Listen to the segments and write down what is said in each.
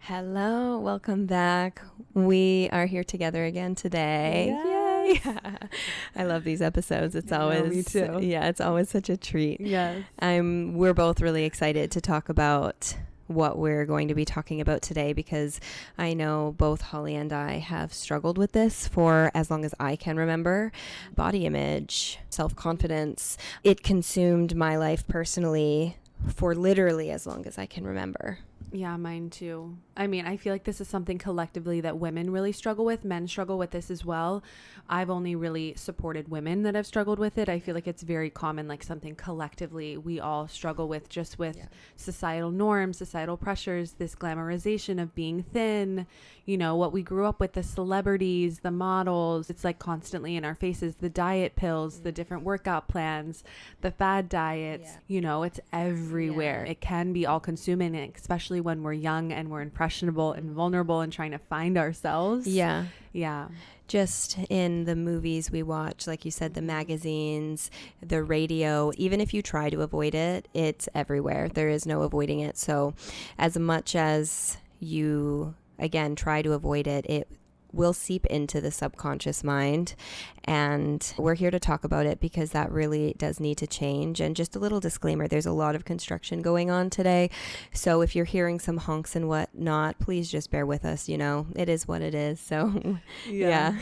Hello, welcome back. We are here together again today. Yes. Yay! I love these episodes. It's I always know, me too. Yeah, it's always such a treat. Yes. We're both really excited to talk about what we're going to be talking about today because I know both Holly and I have struggled with this for as long as I can remember. Body image, self-confidence. It consumed my life personally for literally as long as I can remember. Yeah, mine too. I mean, I feel like this is something collectively that women really struggle with. Men struggle with this as well. I've only really supported women that have struggled with it. I feel like it's very common, like something collectively we all struggle with, just with societal norms, societal pressures, this glamorization of being thin, you know, what we grew up with, the celebrities, the models. It's like constantly in our faces, the diet pills, the different workout plans, the fad diets, you know, it's everywhere. It can be all consuming, especially when we're young and we're impressionable and vulnerable and trying to find ourselves. Yeah. Just in the movies we watch, like you said, the magazines, the radio, even if you try to avoid it, it's everywhere. There is no avoiding it. So as much as you, again, try to avoid it, it will seep into the subconscious mind. And we're here to talk about it because that really does need to change. And just a little disclaimer, there's a lot of construction going on today. So if you're hearing some honks and whatnot, please just bear with us. You know, it is what it is. So yeah.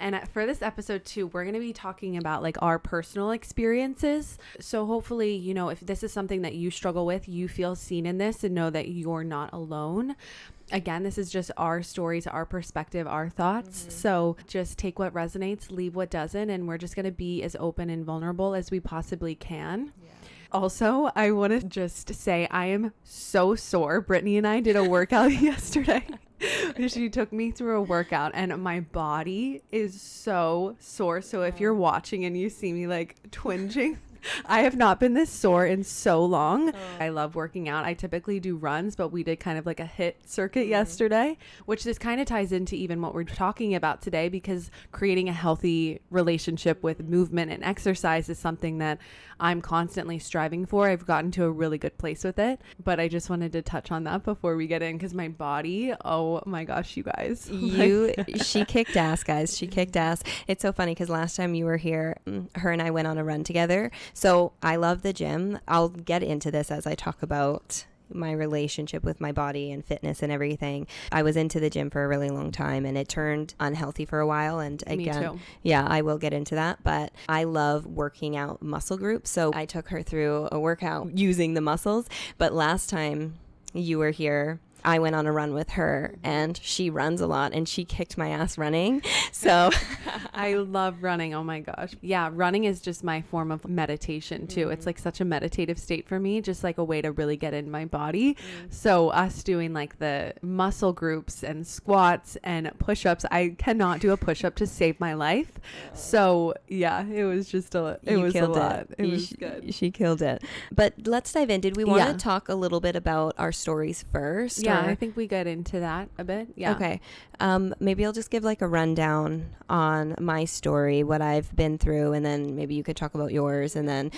And for this episode too, we're going to be talking about like our personal experiences. So hopefully, you know, if this is something that you struggle with, you feel seen in this and know that you're not alone. Again, this is just our stories, our perspective, our thoughts. So just take what resonates, leave what doesn't. And we're just going to be as open and vulnerable as we possibly can. Also, I want to just say I am so sore. Brittany and I did a workout yesterday. She took me through a workout and my body is so sore. So if you're watching and you see me like twinging, I have not been this sore in so long. I love working out. I typically do runs, but we did kind of like a HIIT circuit yesterday, which this kind of ties into even what we're talking about today, because creating a healthy relationship with movement and exercise is something that I'm constantly striving for. I've gotten to a really good place with it, but I just wanted to touch on that before we get in, because my body, oh my gosh, you guys. She kicked ass, guys. She kicked ass. It's so funny because last time you were here, her and I went on a run together. So I love the gym. I'll get into this as I talk about my relationship with my body and fitness and everything. I was into the gym for a really long time and it turned unhealthy for a while. And again, I will get into that. But I love working out muscle groups. So I took her through a workout using the muscles. But last time you were here, I went on a run with her and she runs a lot and she kicked my ass running. So I love running. Oh my gosh. Yeah. Running is just my form of meditation too. It's like such a meditative state for me, just like a way to really get in my body. So us doing like the muscle groups and squats and push-ups, I cannot do a push-up to save my life. So yeah, it was just it was a lot. It was good. She killed it. But let's dive in. Did we want to talk a little bit about our stories first? Yeah, I think we get into that a bit. Yeah. Okay. Maybe I'll just give like a rundown on my story, what I've been through, and then maybe you could talk about yours. And then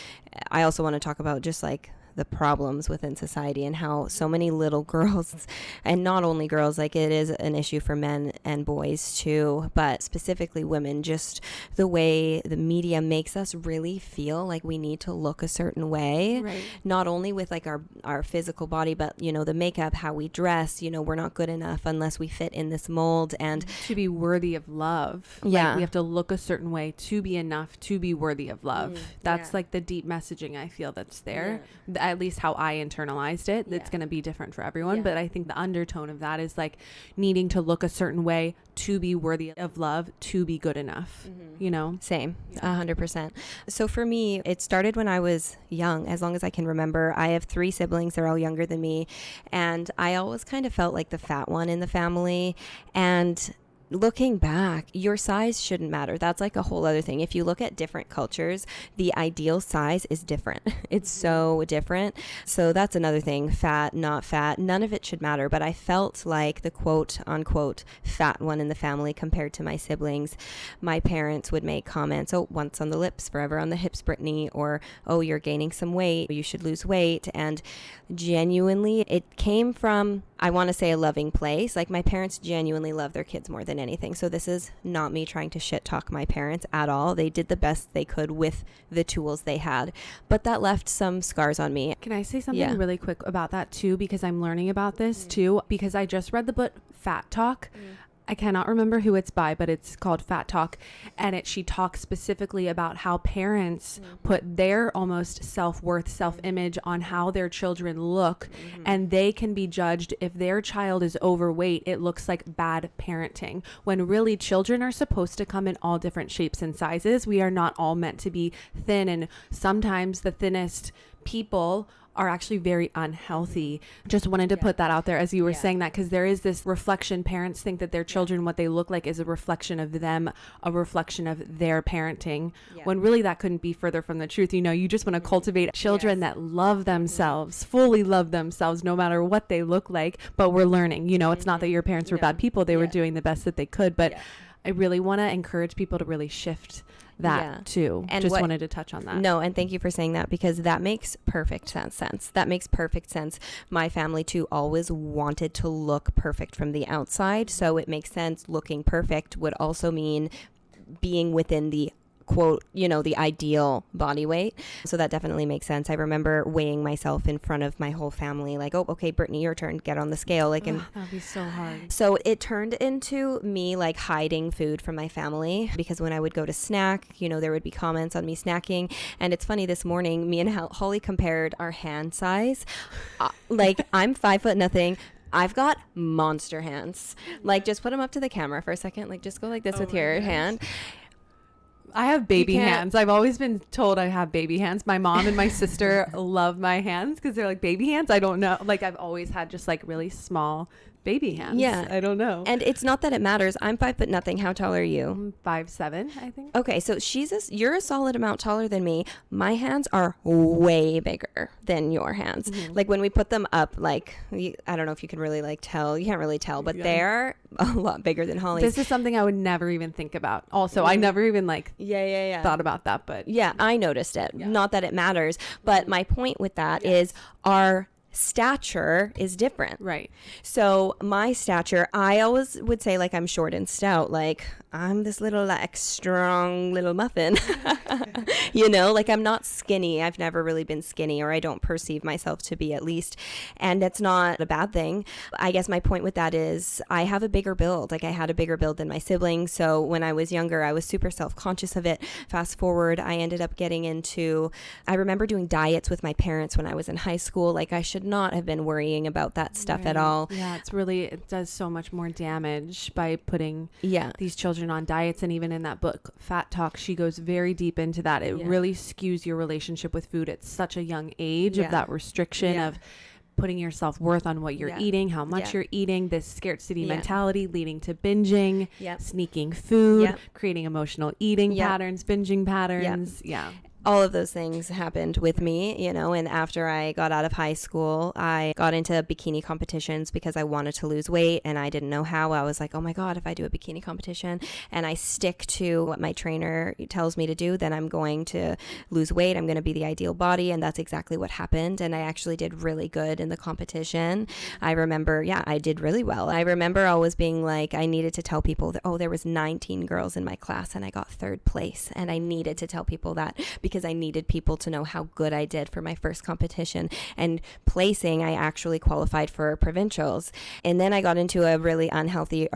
I also want to talk about just like the problems within society and how so many little girls, and not only girls, like it is an issue for men and boys too, but specifically women, just the way the media makes us really feel like we need to look a certain way, not only with like our physical body, but you know, the makeup, how we dress, you know, we're not good enough unless we fit in this mold. And to be worthy of love, like we have to look a certain way to be enough to be worthy of love. That's like the deep messaging I feel that's there. At least how I internalized it. It's going to be different for everyone. But I think the undertone of that is like needing to look a certain way to be worthy of love, to be good enough, you know? Same, 100%. So for me, it started when I was young, as long as I can remember. I have 3 siblings. They're all younger than me. And I always kind of felt like the fat one in the family. And looking back, your size shouldn't matter. That's like a whole other thing. If you look at different cultures, the ideal size is different. It's so different. So that's another thing. Fat, not fat, none of it should matter. But I felt like the quote unquote fat one in the family compared to my siblings. My parents would make comments, oh, once on the lips, forever on the hips, Brittany, or, oh, you're gaining some weight, you should lose weight. And genuinely, it came from, I want to say a loving place. Like my parents genuinely love their kids more than anything. So this is not me trying to shit talk my parents at all. They did the best they could with the tools they had, but that left some scars on me. Can I say something really quick about that too? Because I'm learning about this too, because I just read the book Fat Talk. I cannot remember who it's by, but it's called Fat Talk. And she talks specifically about how parents put their almost self-worth, self-image on how their children look. And they can be judged if their child is overweight. It looks like bad parenting, when really children are supposed to come in all different shapes and sizes. We are not all meant to be thin. And sometimes the thinnest people are actually very unhealthy. Just wanted to put that out there as you were saying that, because there is this reflection. Parents think that their children, what they look like is a reflection of them, a reflection of their parenting, when really that couldn't be further from the truth. You know, you just want to cultivate children that love themselves, fully love themselves, no matter what they look like. But we're learning, you know, it's not that your parents were bad people. They were doing the best that they could. But I really want to encourage people to really shift that too. And just wanted to touch on that. No, and thank you for saying that, because that makes perfect sense. That makes perfect sense. My family too always wanted to look perfect from the outside, so it makes sense. Looking perfect would also mean being within the quote, you know, the ideal body weight. So that definitely makes sense. I remember weighing myself in front of my whole family, like, oh, okay, Brittany, your turn, get on the scale. Like, and that'd be so hard. So it turned into me like hiding food from my family, because when I would go to snack, you know, there would be comments on me snacking. And it's funny, this morning, me and Holly compared our hand size. Like, I'm 5'0". I've got monster hands. Like, just put them up to the camera for a second. Like, just go like this with your hand. I have baby hands. I've always been told I have baby hands. My mom and my sister love my hands because they're like, baby hands? I don't know. Like, I've always had just like really small baby hands. Yeah. I don't know. And it's not that it matters. I'm 5'0". How tall are you? 5'7", I think. Okay, so you're a solid amount taller than me. My hands are way bigger than your hands. Like, when we put them up, like, I don't know if you can really like tell. You can't really tell, but they're a lot bigger than Holly's. This is something I would never even think about. Also, I never even like thought about that, but yeah, I noticed it. Not that it matters, but my point with that is our stature is different. Right. So my stature, I always would say, like, I'm short and stout. Like, I'm this little, like, strong little muffin. You know, like, I'm not skinny. I've never really been skinny, or I don't perceive myself to be, at least. And it's not a bad thing. I guess my point with that is I have a bigger build. Like, I had a bigger build than my siblings. So when I was younger, I was super self-conscious of it. Fast forward, I ended up getting into, I remember doing diets with my parents when I was in high school. Like, I should not have been worrying about that stuff at all. Yeah, it does so much more damage by putting these children on diets. And even in that book, Fat Talk, she goes very deep into that. It really skews your relationship with food at such a young age, of that restriction of putting your self-worth on what you're eating, how much you're eating, this scarcity mentality leading to binging, sneaking food, creating emotional eating patterns, binging patterns. All of those things happened with me, you know, and after I got out of high school, I got into bikini competitions because I wanted to lose weight and I didn't know how. I was like, oh my God, if I do a bikini competition and I stick to what my trainer tells me to do, then I'm going to lose weight. I'm going to be the ideal body. And that's exactly what happened. And I actually did really good in the competition. I remember, I did really well. I remember always being like, I needed to tell people that, there was 19 girls in my class and I got third place. And I needed to tell people that because I needed people to know how good I did for my first competition. And placing, I actually qualified for provincials. And then I got into a really unhealthy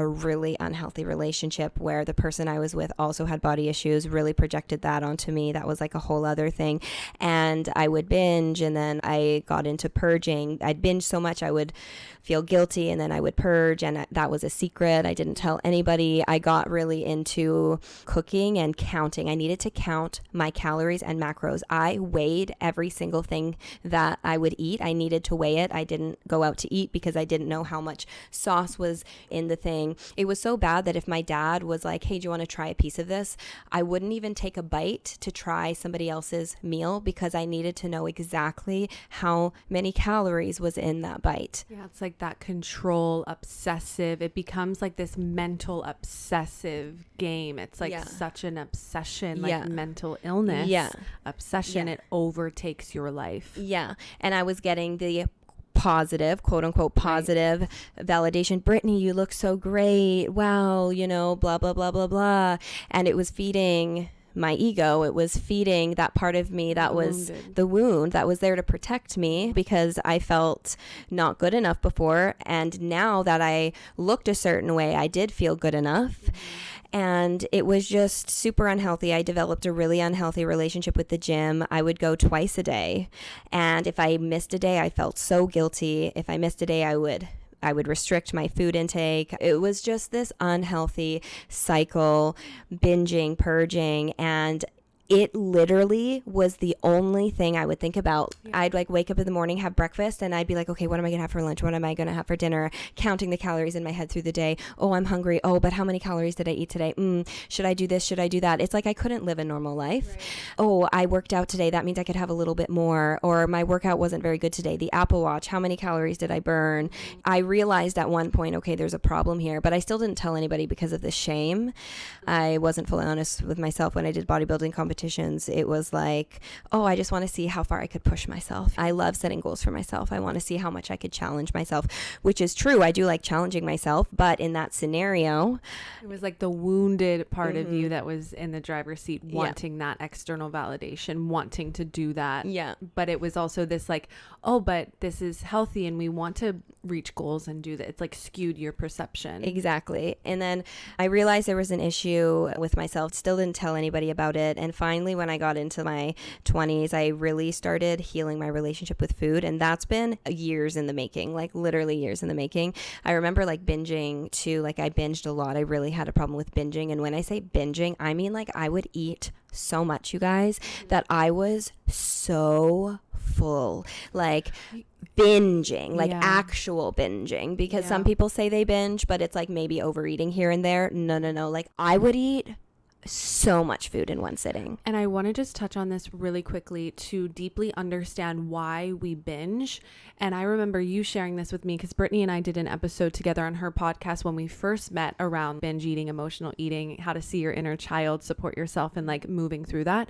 relationship where the person I was with also had body issues, really projected that onto me. That was like a whole other thing. And I would binge, and then I got into purging. I'd binge so much I would feel guilty, and then I would purge, and that was a secret. I didn't tell anybody. I got really into cooking and counting. I needed to count my calories and macros. I weighed every single thing that I would eat. I needed to weigh it. I didn't go out to eat because I didn't know how much sauce was in the thing. It was so bad that if my dad was like, hey, do you want to try a piece of this? I wouldn't even take a bite to try somebody else's meal because I needed to know exactly how many calories was in that bite. Yeah, it's like that control obsessive. It becomes like this mental obsessive game. It's like such an obsession, like mental illness. Obsession. It overtakes your life. And I was getting the positive, quote unquote, positive validation. Brittany, you look so great. Wow, you know, blah, blah, blah, blah, blah. And it was feeding my ego. It was feeding that part of me that was the wound that was there to protect me, because I felt not good enough before. And now that I looked a certain way, I did feel good enough. And it was just super unhealthy. I developed a really unhealthy relationship with the gym. I would go twice a day. And if I missed a day, I felt so guilty. If I missed a day, I would restrict my food intake. It was just this unhealthy cycle, binging, purging, and it literally was the only thing I would think about. Yeah. I'd like wake up in the morning, have breakfast, and I'd be like, okay, what am I going to have for lunch? What am I going to have for dinner? Counting the calories in my head through the day. Oh, I'm hungry. Oh, but how many calories did I eat today? Should I do this? Should I do that? It's like I couldn't live a normal life. Right. Oh, I worked out today. That means I could have a little bit more. Or my workout wasn't very good today. The Apple Watch, how many calories did I burn? I realized at one point, okay, there's a problem here, but I still didn't tell anybody because of the shame. I wasn't fully honest with myself when I did bodybuilding competitions. It was like, oh, I just want to see how far I could push myself. I love setting goals for myself. I want to see how much I could challenge myself, which is true. I do like challenging myself, but in that scenario, it was like the wounded part of you that was in the driver's seat, wanting that external validation, wanting to do that. Yeah. But it was also this like, oh, but this is healthy and we want to reach goals and do that. It's like skewed your perception. Exactly. And then I realized there was an issue with myself. Still didn't tell anybody about it. And finally, when I got into my 20s, I really started healing my relationship with food. And that's been years in the making, like literally years in the making. I remember like binging too. Like I binged a lot. I really had a problem with binging. And when I say binging, I mean like I would eat so much, you guys, that I was so full, like binging, like actual binging, because some people say they binge, but it's like maybe overeating here and there. No. Like I would eat so much food in one sitting. And I want to just touch on this really quickly to deeply understand why we binge. And I remember you sharing this with me because Brittany and I did an episode together on her podcast when we first met around binge eating, emotional eating, how to see your inner child, support yourself, and like moving through that.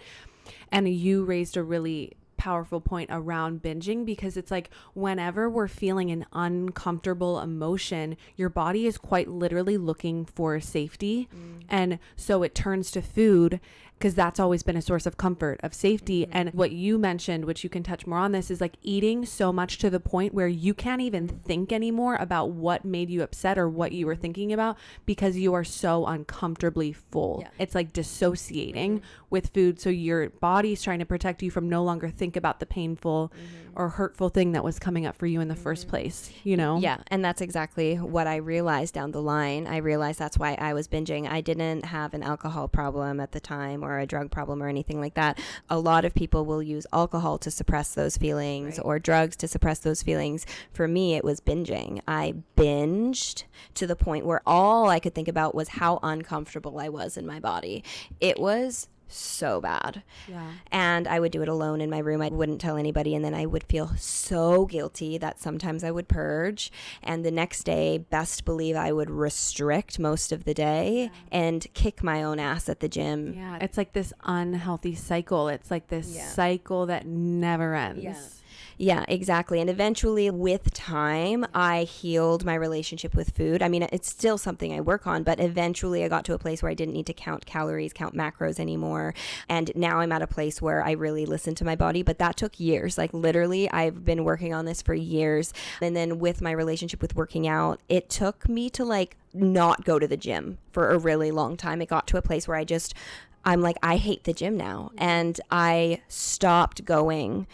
And you raised a really powerful point around binging, because it's like whenever we're feeling an uncomfortable emotion, your body is quite literally looking for safety. And so it turns to food, because that's always been a source of comfort, of safety. And what you mentioned, which you can touch more on this, is like eating so much to the point where you can't even think anymore about what made you upset or what you were thinking about, because you are so uncomfortably full. It's like dissociating with food. So your body's trying to protect you from no longer think about the painful or hurtful thing that was coming up for you in the first place, you know? Yeah. And that's exactly what I realized down the line. I realized that's why I was binging. I didn't have an alcohol problem at the time, or a drug problem or anything like that. A lot of people will use alcohol to suppress those feelings, or drugs to suppress those feelings. For me, it was binging. I binged to the point where all I could think about was how uncomfortable I was in my body. It was so bad. And I would do it alone in my room. I wouldn't tell anybody, and then I would feel so guilty that sometimes I would purge, and the next day, best believe I would restrict most of the day and kick my own ass at the gym. It's like this unhealthy cycle. It's like this cycle that never ends. Yeah, exactly. And eventually, with time, I healed my relationship with food. I mean, it's still something I work on, but eventually I got to a place where I didn't need to count calories, count macros anymore. And now I'm at a place where I really listen to my body, but that took years. Like literally, I've been working on this for years. And then with my relationship with working out, it took me to like not go to the gym for a really long time. It got to a place where I'm like, I hate the gym now. And I stopped going.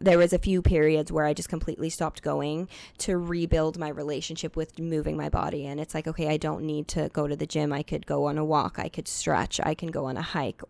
There was a few periods where I just completely stopped going to rebuild my relationship with moving my body. And it's like, okay, I don't need to go to the gym. I could go on a walk. I could stretch. I can go on a hike.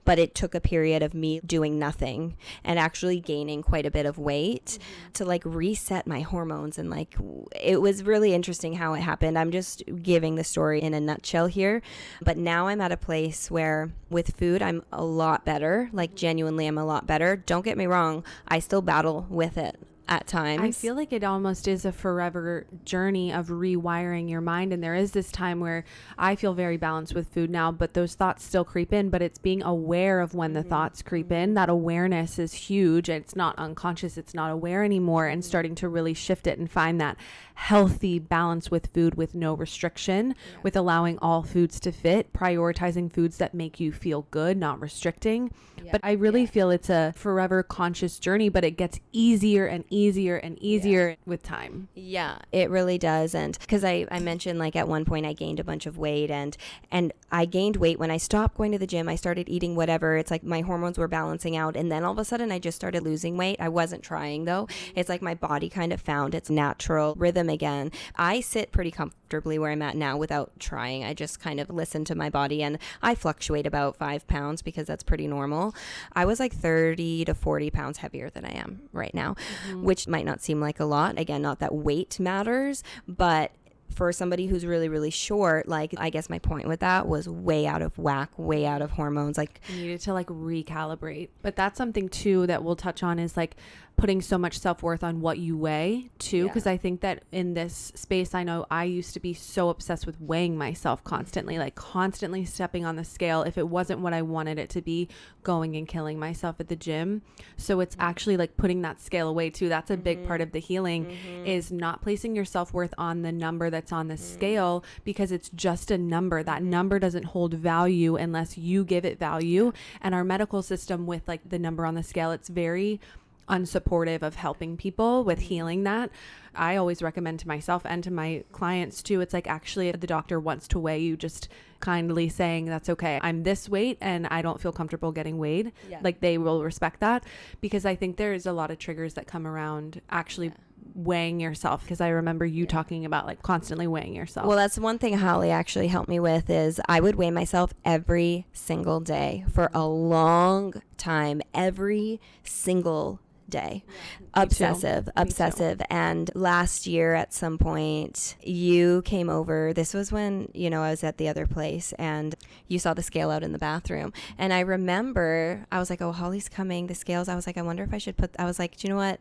But it took a period of me doing nothing and actually gaining quite a bit of weight to like reset my hormones. And like, it was really interesting how it happened. I'm just giving the story in a nutshell here. But now I'm at a place where with food, I'm a lot better. Like genuinely, I'm a lot better. Don't get me wrong. I still battle with it at times. I feel like it almost is a forever journey of rewiring your mind. And there is this time where I feel very balanced with food now, but those thoughts still creep in. But it's being aware of when the thoughts creep in. That awareness is huge. It's not unconscious. It's not aware anymore. And starting to really shift it and find that healthy balance with food, with no restriction, with allowing all foods to fit, prioritizing foods that make you feel good, not restricting. But I really feel it's a forever conscious journey, but it gets easier and easier and easier with time. Yeah, it really does. And because I mentioned like at one point I gained a bunch of weight, and I gained weight when I stopped going to the gym. I started eating whatever. It's like my hormones were balancing out, and then all of a sudden I just started losing weight. I wasn't trying though. It's like my body kind of found its natural rhythm again. I sit pretty comfortably where I'm at now without trying. I just kind of listen to my body, and I fluctuate about 5 pounds because that's pretty normal. I was like 30 to 40 pounds heavier than I am right now, which might not seem like a lot. Again, not that weight matters, but for somebody who's really, really short, like I guess my point with that was way out of whack, way out of hormones. Like you needed to like recalibrate. But that's something too that we'll touch on is like putting so much self-worth on what you weigh too. Because I think that in this space, I know I used to be so obsessed with weighing myself constantly, like constantly stepping on the scale. If it wasn't what I wanted it to be, going and killing myself at the gym. So it's actually like putting that scale away too. That's a big part of the healing is not placing your self-worth on the number that's on the scale, because it's just a number. That number doesn't hold value unless you give it value. And our medical system with like the number on the scale, it's very unsupportive of helping people with healing that. I always recommend to myself and to my clients too, it's like actually if the doctor wants to weigh you, just kindly saying that's okay, I'm this weight and I don't feel comfortable getting weighed. Like they will respect that, because I think there's a lot of triggers that come around actually weighing yourself, because I remember you talking about like constantly weighing yourself. Well, that's one thing Holly actually helped me with is I would weigh myself every single day for a long time, every single day. Obsessive. And last year at some point you came over. This was when, you know, I was at the other place and you saw the scale out in the bathroom. And I remember I was like, oh, Holly's coming, the scales. I was like, I wonder if I should I was like, do you know what?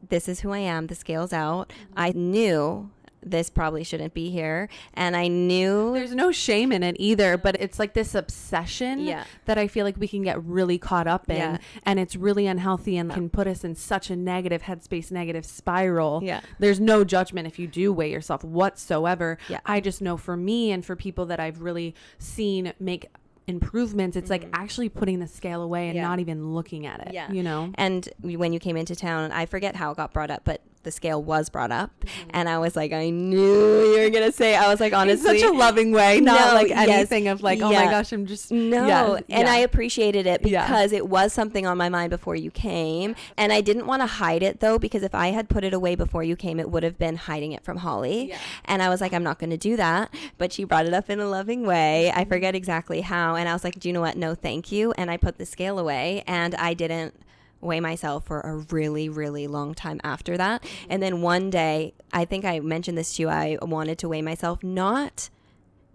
This is who I am. The scale's out. I knew this probably shouldn't be here. And I knew there's no shame in it either, but it's like this obsession that I feel like we can get really caught up in, and it's really unhealthy and can put us in such a negative headspace, negative spiral. There's no judgment if you do weigh yourself whatsoever. I just know for me and for people that I've really seen make improvements, it's like actually putting the scale away and not even looking at it, you know. And when you came into town, I forget how it got brought up, but the scale was brought up, and I was like, I knew you were gonna say. I was like, honestly, in such a loving way, not like anything of like, oh my gosh, I'm just and I appreciated it because it was something on my mind before you came, and I didn't want to hide it though, because if I had put it away before you came, it would have been hiding it from Holly, and I was like, I'm not going to do that. But she brought it up in a loving way. I forget exactly how, and I was like, do you know what? No, thank you. And I put the scale away, and I didn't weigh myself for a really, really long time after that. And then one day, I think I mentioned this to you, I wanted to weigh myself, not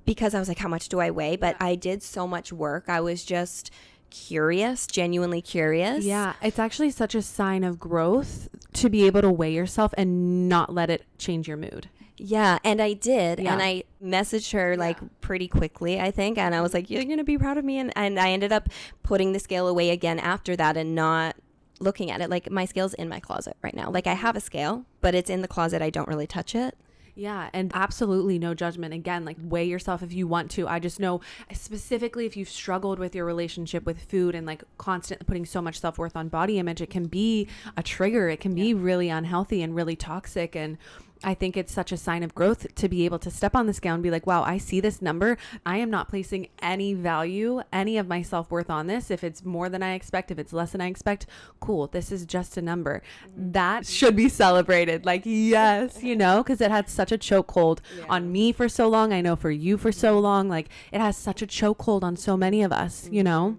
because I was like, how much do I weigh? But I did so much work. I was just curious, genuinely curious. Yeah, it's actually such a sign of growth to be able to weigh yourself and not let it change your mood. Yeah, and I did, and I messaged her like pretty quickly, I think, and I was like, you're gonna be proud of me, and I ended up putting the scale away again after that and not looking at it. Like my scale's in my closet right now. Like I have a scale, but it's in the closet. I don't really touch it. Yeah, and absolutely no judgment. Again, like weigh yourself if you want to. I just know specifically if you've struggled with your relationship with food and like constantly putting so much self-worth on body image, it can be a trigger. It can be really unhealthy and really toxic. And I think it's such a sign of growth to be able to step on the scale and be like, wow, I see this number. I am not placing any value, any of my self-worth on this. If it's more than I expect, if it's less than I expect, cool. This is just a number. That should be celebrated. Like, yes, you know, because it had such a chokehold on me for so long. I know for you for so long. Like it has such a chokehold on so many of us, you know?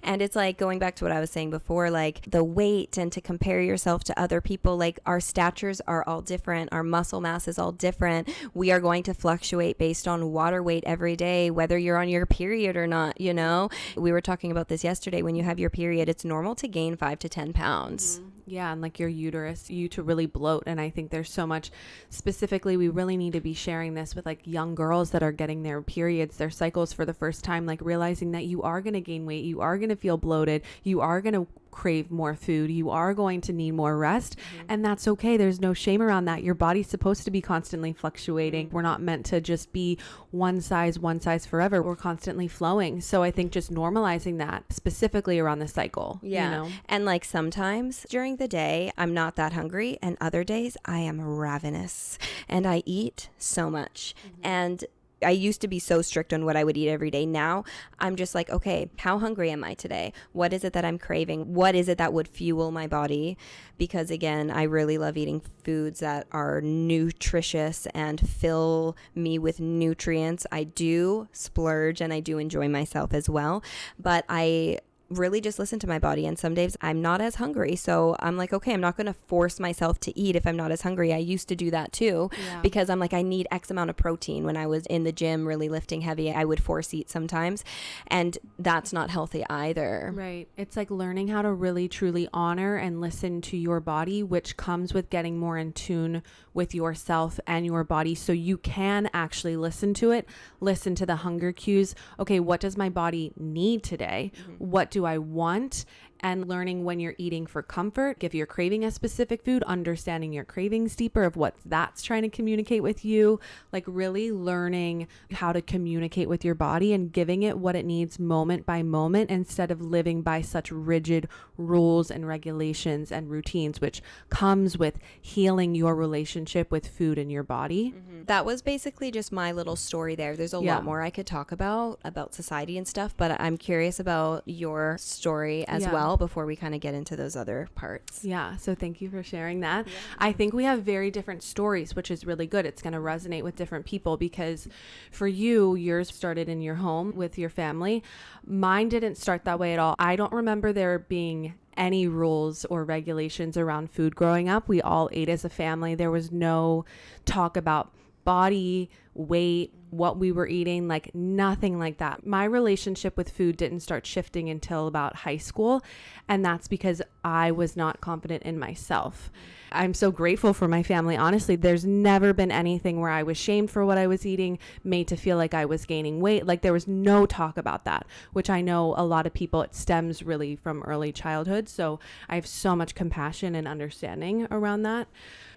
And it's like going back to what I was saying before, like the weight and to compare yourself to other people, like our statures are all different. Our muscle mass is all different. We are going to fluctuate based on water weight every day, whether you're on your period or not, you know? We were talking about this yesterday. When you have your period, it's normal to gain 5 to 10 pounds. Yeah, and like your uterus, you to really bloat. And I think there's so much, specifically, we really need to be sharing this with like young girls that are getting their periods, their cycles for the first time, like realizing that you are going to gain weight, you are going to feel bloated, you are going to crave more food, you are going to need more rest, and that's okay. There's no shame around that. Your body's supposed to be constantly fluctuating. We're not meant to just be one size forever. We're constantly flowing. So I think just normalizing that specifically around the cycle. Yeah. You know? And like sometimes during the day, I'm not that hungry, and other days I am ravenous and I eat so much. And I used to be so strict on what I would eat every day. Now I'm just like, okay, how hungry am I today? What is it that I'm craving? What is it that would fuel my body? Because again, I really love eating foods that are nutritious and fill me with nutrients. I do splurge and I do enjoy myself as well, but I really just listen to my body, and some days I'm not as hungry, so I'm like, okay, I'm not going to force myself to eat if I'm not as hungry. I used to do that too, because I'm like, I need X amount of protein. When I was in the gym really lifting heavy, I would force eat sometimes, and that's not healthy either. Right. It's like learning how to really truly honor and listen to your body, which comes with getting more in tune with yourself and your body, so you can actually listen to it, listen to the hunger cues. Okay, what does my body need today? What do I want? And learning when you're eating for comfort, if you're craving a specific food, understanding your cravings deeper of what that's trying to communicate with you, like really learning how to communicate with your body and giving it what it needs moment by moment, instead of living by such rigid rules and regulations and routines, which comes with healing your relationship with food and your body. That was basically just my little story there. There's a lot more I could talk about society and stuff, but I'm curious about your story as well before we kind of get into those other parts. Yeah. So thank you for sharing that. Yeah. I think we have very different stories, which is really good. It's going to resonate with different people, because for you, yours started in your home with your family. Mine didn't start that way at all. I don't remember there being any rules or regulations around food growing up. We all ate as a family. There was no talk about body weight, what we were eating, like nothing like that. My relationship with food didn't start shifting until about high school, and that's because I was not confident in myself. I'm so grateful for my family. Honestly, there's never been anything where I was shamed for what I was eating, made to feel like I was gaining weight. Like there was no talk about that, which I know a lot of people, it stems really from early childhood. So I have so much compassion and understanding around that.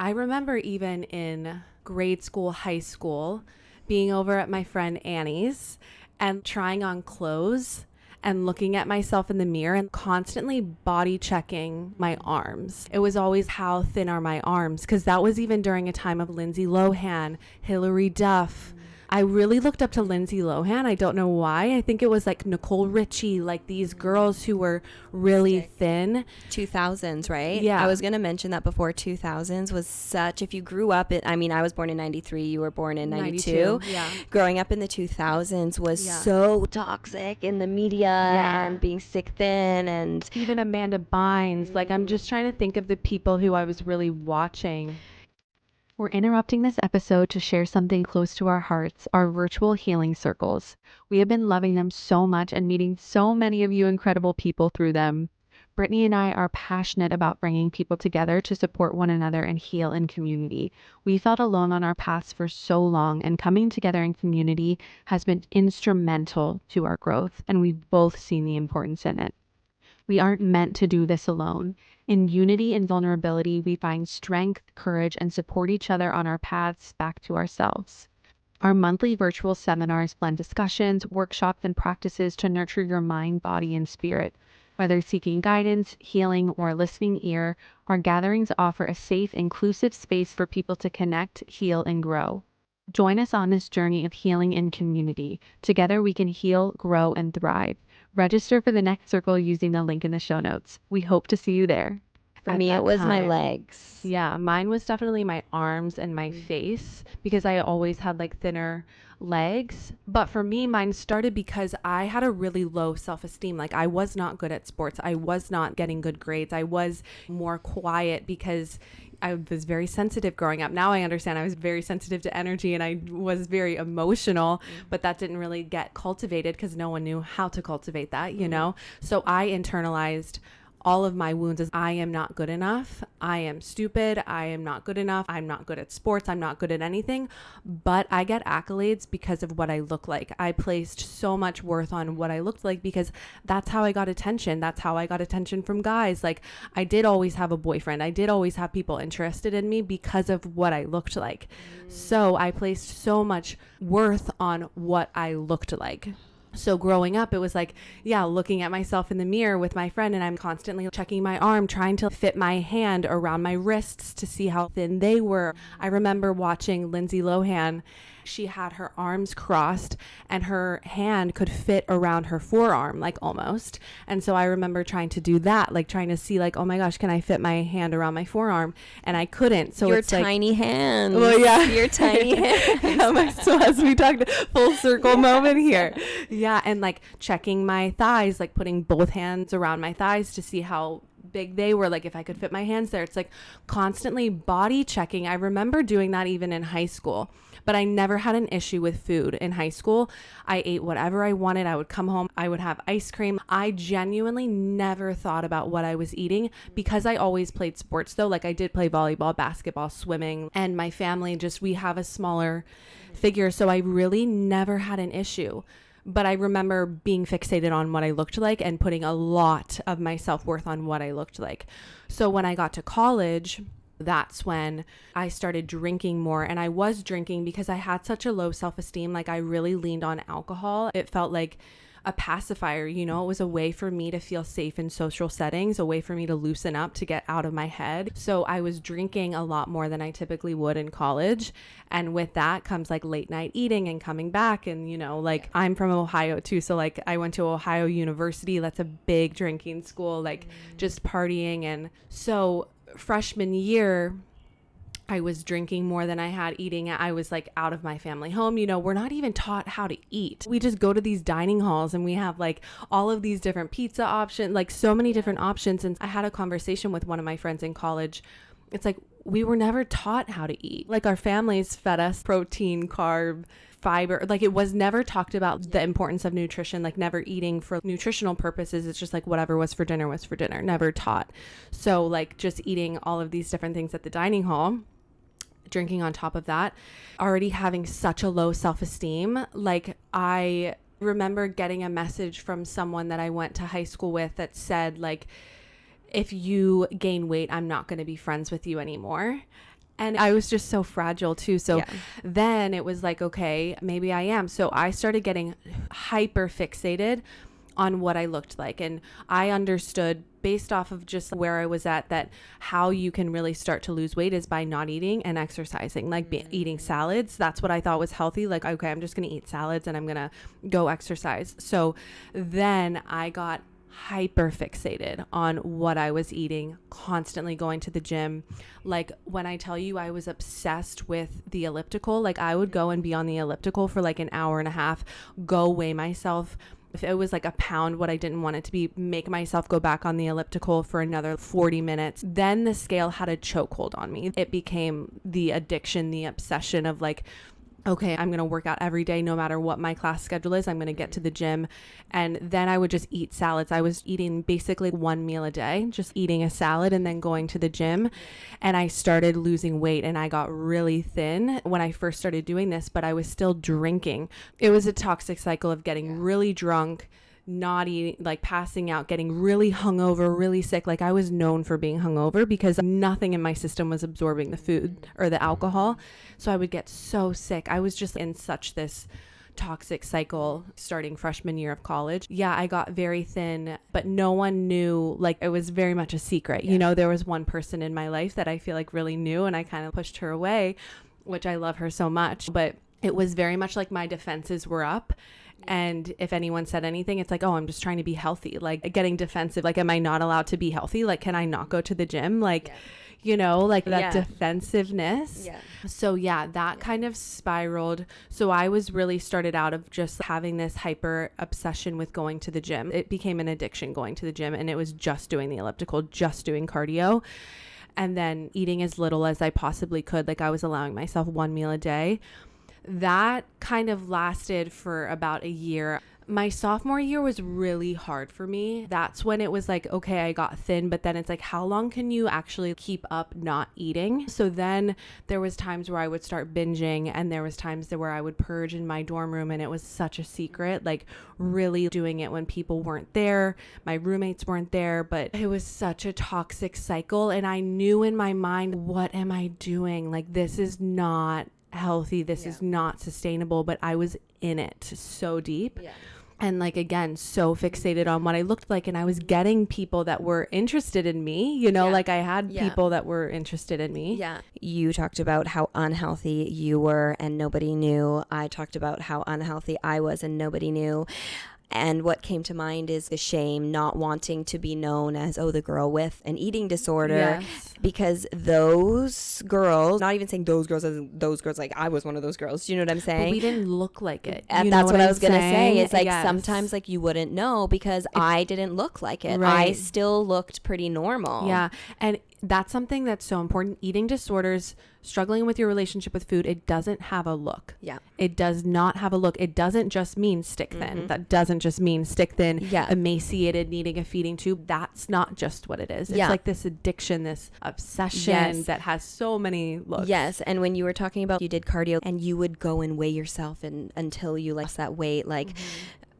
I remember even in grade school, high school, being over at my friend Annie's and trying on clothes and looking at myself in the mirror and constantly body checking my arms. It was always, how thin are my arms? Because that was even during a time of Lindsay Lohan, Hilary Duff. I really looked up to Lindsay Lohan. I don't know why. I think it was like Nicole Richie, like these girls who were really thin. 2000s, right? Yeah. I was going to mention that before. 2000s was such, if you grew up in, I mean, I was born in 93, you were born in 92. Yeah. Growing up in the 2000s was so toxic in the media and being sick thin, and even Amanda Bynes. Like, I'm just trying to think of the people who I was really watching. We're interrupting this episode to share something close to our hearts, our virtual healing circles. We have been loving them so much and meeting so many of you incredible people through them. Brittany and I are passionate about bringing people together to support one another and heal in community. We felt alone on our paths for so long, and coming together in community has been instrumental to our growth, and we've both seen the importance in it. We aren't meant to do this alone. In unity and vulnerability, we find strength, courage, and support each other on our paths back to ourselves. Our monthly virtual seminars blend discussions, workshops, and practices to nurture your mind, body, and spirit. Whether seeking guidance, healing, or a listening ear, our gatherings offer a safe, inclusive space for people to connect, heal, and grow. Join us on this journey of healing in community. Together we can heal, grow, and thrive. Register for the next circle using the link in the show notes. We hope to see you there. for me, it was my legs. Yeah, mine was definitely my arms and my face, because I always had like thinner legs. But for me, mine started because I had a really low self-esteem. Like, I was not good at sports. I was not getting good grades. I was more quiet because I was very sensitive growing up. Now I understand I was very sensitive to energy and I was very emotional, but that didn't really get cultivated because no one knew how to cultivate that, you know? So I internalized all of my wounds is I am not good enough. I am stupid. I am not good enough. I'm not good at sports. I'm not good at anything. But I get accolades because of what I look like. I placed so much worth on what I looked like because that's how I got attention. That's how I got attention from guys. Like, I did always have a boyfriend. I did always have people interested in me because of what I looked like. So I placed so much worth on what I looked like. So growing up, it was like, yeah, looking at myself in the mirror with my friend, and I'm constantly checking my arm, trying to fit my hand around my wrists to see how thin they were. I remember watching Lindsay Lohan. She had her arms crossed and her hand could fit around her forearm, like almost. And so I remember trying to do that, like trying to see like, oh my gosh, can I fit my hand around my forearm? And I couldn't. So your it's tiny like, hands. well, yeah, Your tiny hands. So as we talked, full circle moment here. Yeah. And like checking my thighs, like putting both hands around my thighs to see how big they were, like if I could fit my hands there. It's like constantly body checking. I remember doing that even in high school, but I never had an issue with food in high school. I ate whatever I wanted. I would come home, I would have ice cream. I genuinely never thought about what I was eating because I always played sports though. Like I did play volleyball, basketball, swimming, and my family we have a smaller figure. So I really never had an issue. But I remember being fixated on what I looked like and putting a lot of my self-worth on what I looked like. So when I got to college, that's when I started drinking more. And I was drinking because I had such a low self-esteem. Like I really leaned on alcohol. It felt like a pacifier, you know, it was a way for me to feel safe in social settings, a way for me to loosen up, to get out of my head. So I was drinking a lot more than I typically would in college. And with that comes like late night eating and coming back. And, you know, like I'm from Ohio too. So like I went to Ohio University. That's a big drinking school, like just partying. And so freshman year, I was drinking more than I had eating. I was like out of my family home. You know, we're not even taught how to eat. We just go to these dining halls and we have like all of these different pizza options, like so many different options. And I had a conversation with one of my friends in college. It's like, we were never taught how to eat. Like our families fed us protein, carb, fiber. Like it was never talked about the importance of nutrition, like never eating for nutritional purposes. It's just like whatever was for dinner, never taught. So like just eating all of these different things at the dining hall, drinking on top of that, already having such a low self-esteem. Like I remember getting a message from someone that I went to high school with that said like, if you gain weight, I'm not going to be friends with you anymore. And I was just so fragile too. So then it was like, okay, maybe I am. So I started getting hyper fixated on what I looked like. And I understood based off of just where I was at that how you can really start to lose weight is by not eating and exercising, like eating salads. That's what I thought was healthy. Like, okay, I'm just going to eat salads and I'm going to go exercise. So then I got hyper fixated on what I was eating, constantly going to the gym. Like when I tell you I was obsessed with the elliptical, like I would go and be on the elliptical for like an hour and a half, go weigh myself. If it was like a pound, what I didn't want it to be, make myself go back on the elliptical for another 40 minutes. Then the scale had a chokehold on me. It became the addiction, the obsession of like, okay, I'm going to work out every day, no matter what my class schedule is. I'm going to get to the gym. And then I would just eat salads. I was eating basically one meal a day, just eating a salad and then going to the gym. And I started losing weight and I got really thin when I first started doing this, but I was still drinking. It was a toxic cycle of getting really drunk, not eating, like passing out, getting really hungover, really sick. Like I was known for being hungover because nothing in my system was absorbing the food or the alcohol. So I would get so sick. I was just in such this toxic cycle starting freshman year of college. Yeah, I got very thin, but no one knew. Like it was very much a secret. You know, there was one person in my life that I feel like really knew and I kind of pushed her away, which I love her so much. But it was very much like my defenses were up. And if anyone said anything, it's like, oh, I'm just trying to be healthy, like getting defensive. Like, am I not allowed to be healthy? Like, can I not go to the gym? Like, you know, like that defensiveness. So yeah, that kind of spiraled. So I was really started out of just having this hyper obsession with going to the gym. It became an addiction going to the gym, and it was just doing the elliptical, just doing cardio, and then eating as little as I possibly could. Like I was allowing myself one meal a day. That kind of lasted for about a year. My sophomore year was really hard for me. That's when it was like, okay, I got thin, but then it's like, how long can you actually keep up not eating? So then there was times where I would start binging, and there was times where I would purge in my dorm room, and it was such a secret, like really doing it when people weren't there. My roommates weren't there, but it was such a toxic cycle. And I knew in my mind, what am I doing? Like, this is not healthy. This is not sustainable, but I was in it so deep. And like, again, so fixated on what I looked like. And I was getting people that were interested in me, you know, like I had people that were interested in me. Yeah. You talked about how unhealthy you were and nobody knew. I talked about how unhealthy I was and nobody knew. And what came to mind is the shame, not wanting to be known as, oh, the girl with an eating disorder. Yes. Because those girls, not even saying those girls as those girls, like I was one of those girls. Do you know what I'm saying? But we didn't look like it. And that's what I was going to say. It's like yes. sometimes like you wouldn't know because I didn't look like it. Right. I still looked pretty normal. Yeah. And that's something that's so important. Eating disorders, struggling with your relationship with food, it doesn't have a look. Yeah. It does not have a look. It doesn't just mean stick thin. That doesn't just mean stick thin, emaciated, needing a feeding tube. That's not just what it is. It's like this addiction, this obsession that has so many looks. Yes. And when you were talking about you did cardio and you would go and weigh yourself and until you lost that weight, like,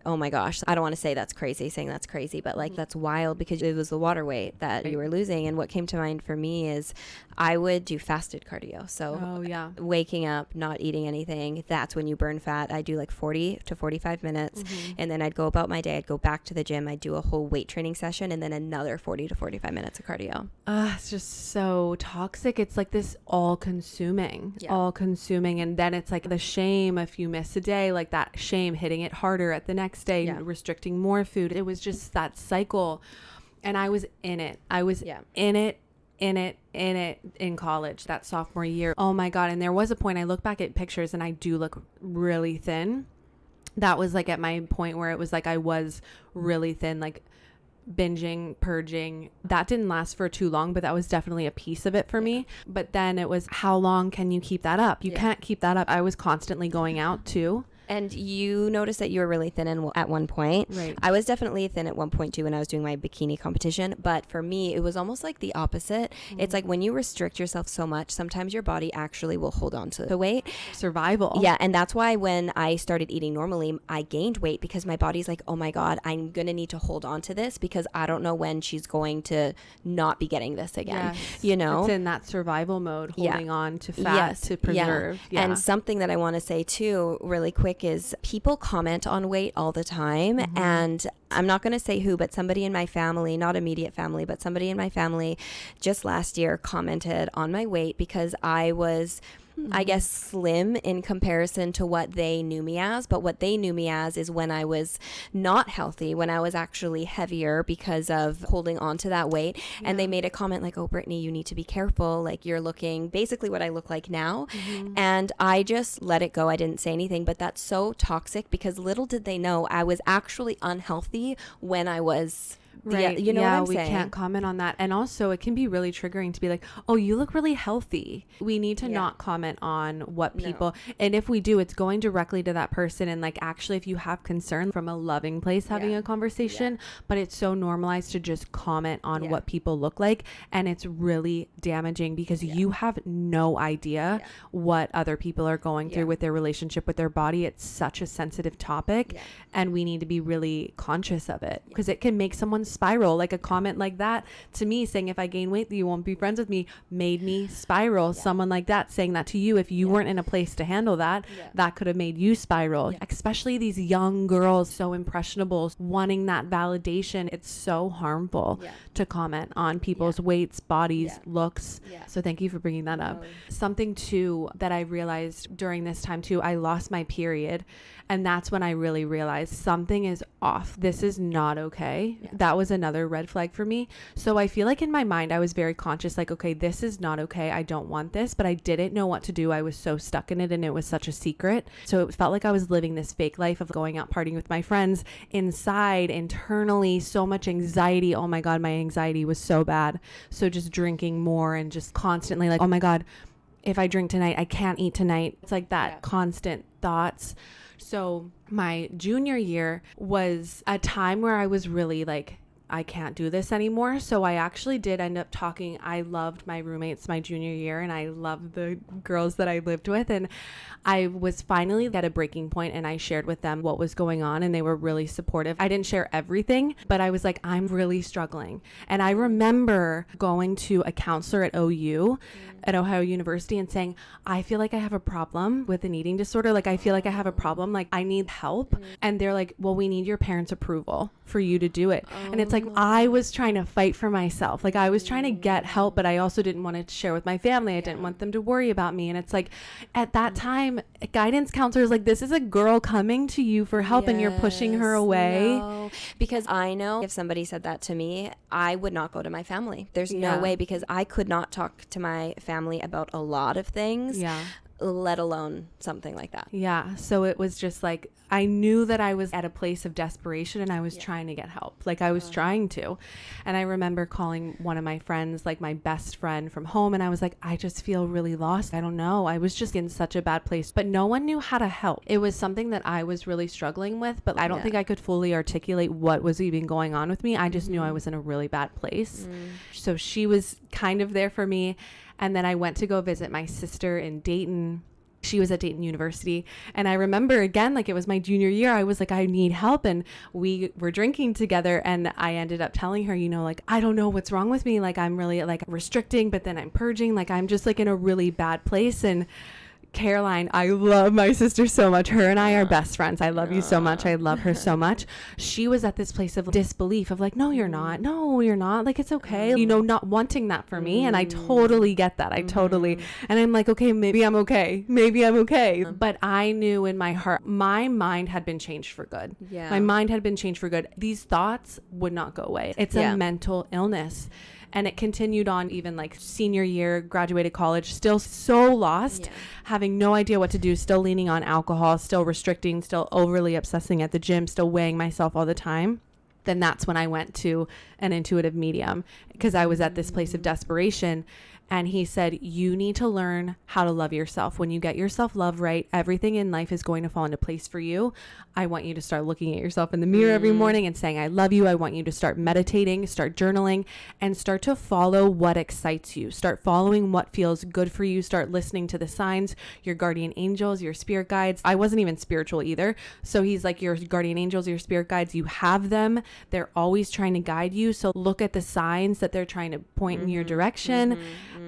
oh my gosh, I don't want to say that's crazy, saying that's crazy, but like that's wild because it was the water weight that you were losing. And what came to mind for me is I would do fasted cardio. So waking up, not eating anything, that's when you burn fat. I do like 40 to 45 minutes and then I'd go about my day. I'd go back to the gym. I'd do a whole weight training session and then another 40 to 45 minutes of cardio. It's just so toxic. It's like this all consuming. And then it's like the shame if you miss a day, like that shame hitting it harder at the next day, restricting more food. It was just that cycle. And I was in it. I was in it in college, that sophomore year. Oh my God. And there was a point, I look back at pictures and I do look really thin. That was like at my point where it was like I was really thin, like binging, purging. That didn't last for too long, but that was definitely a piece of it for me. But then it was, how long can you keep that up? You can't keep that up. I was constantly going out too. And you noticed that you were really thin at one point. Right. I was definitely thin at one point too when I was doing my bikini competition. But for me, it was almost like the opposite. It's like when you restrict yourself so much, sometimes your body actually will hold on to the weight. Survival. Yeah. And that's why when I started eating normally, I gained weight because my body's like, oh my God, I'm going to need to hold on to this because I don't know when she's going to not be getting this again. Yes. You know? It's in that survival mode, holding on to fat to preserve. And something that I want to say too, really quick, is people comment on weight all the time. And I'm not going to say who, but somebody in my family, not immediate family, but somebody in my family just last year commented on my weight because I was, I guess, slim in comparison to what they knew me as. But what they knew me as is when I was not healthy, when I was actually heavier because of holding on to that weight. And they made a comment like, oh, Brittany, you need to be careful. Like, you're looking basically what I look like now. And I just let it go. I didn't say anything. But that's so toxic because little did they know I was actually unhealthy when I was... Right. You know what I'm saying? We can't comment on that. And also it can be really triggering to be like, oh, you look really healthy. We need to not comment on what people, and if we do, it's going directly to that person. And like, actually, if you have concern from a loving place, having a conversation, but it's so normalized to just comment on what people look like. And it's really damaging because you have no idea what other people are going through with their relationship with their body. It's such a sensitive topic and we need to be really conscious of it because it can make someone spiral. Like a comment like that to me saying, if I gain weight, you won't be friends with me, made me spiral. Someone like that saying that to you, if you weren't in a place to handle that, that could have made you spiral. Especially these young girls, so impressionable, wanting that validation. It's so harmful to comment on people's weights, bodies, looks. So thank you for bringing that up. Something too that I realized during this time too, I lost my period. And that's when I really realized something is off. This is not okay. That was another red flag for me. So I feel like in my mind, I was very conscious, like, okay, this is not okay. I don't want this, but I didn't know what to do. I was so stuck in it and it was such a secret. So it felt like I was living this fake life of going out partying with my friends inside, internally, so much anxiety. Oh my God, my anxiety was so bad. So just drinking more and just constantly like, oh my God, if I drink tonight, I can't eat tonight. It's like that constant thoughts. So my junior year was a time where I was really like, I can't do this anymore. So I actually did end up talking. I loved my roommates my junior year, and I loved the girls that I lived with. And I was finally at a breaking point, and I shared with them what was going on, and they were really supportive. I didn't share everything, but I was like, I'm really struggling. And I remember going to a counselor at OU, at Ohio University, and saying, I feel like I have a problem with an eating disorder. Like, I feel like I have a problem. Like, I need help. And they're like, well, we need your parents' approval for you to do it. And it's like, I was trying to fight for myself. Like, I was trying to get help, but I also didn't want to share with my family. I didn't want them to worry about me. And it's like, at that time, guidance counselors, like, this is a girl coming to you for help, and you're pushing her away. No. Because I know if somebody said that to me, I would not go to my family. There's no way, because I could not talk to my family about a lot of things, let alone something like that. Yeah. So it was just like, I knew that I was at a place of desperation, and I was trying to get help. Like, I was trying to. And I remember calling one of my friends, like my best friend from home, and I was like, I just feel really lost. I don't know. I was just in such a bad place, but no one knew how to help. It was something that I was really struggling with, but I don't think I could fully articulate what was even going on with me. I just knew I was in a really bad place. So she was kind of there for me. And then I went to go visit my sister in Dayton. She was at Dayton University. And I remember, again, like, it was my junior year. I was like, I need help. And we were drinking together. And I ended up telling her, you know, like, I don't know what's wrong with me. Like, I'm really like restricting, but then I'm purging. Like, I'm just like in a really bad place. And Caroline, I love my sister so much. Her and I are best friends. I love you so much. I love her so much. She was at this place of disbelief of like, no, you're not. No, you're not. Like, it's okay. You know, not wanting that for me. And I totally get that. I totally. And I'm like, okay, maybe I'm okay. Maybe I'm okay. But I knew in my heart, my mind had been changed for good. Yeah. My mind had been changed for good. These thoughts would not go away. It's a mental illness. And it continued on even like senior year, graduated college, still so lost, having no idea what to do, still leaning on alcohol, still restricting, still overly obsessing at the gym, still weighing myself all the time. Then that's when I went to an intuitive medium, because I was at this place of desperation. And he said, you need to learn how to love yourself. When you get your self-love right, everything in life is going to fall into place for you. I want you to start looking at yourself in the mirror every morning and saying, I love you. I want you to start meditating, start journaling, and start to follow what excites you. Start following what feels good for you. Start listening to the signs, your guardian angels, your spirit guides. I wasn't even spiritual either. So he's like, your guardian angels, your spirit guides, you have them. They're always trying to guide you. So look at the signs that they're trying to point in your direction.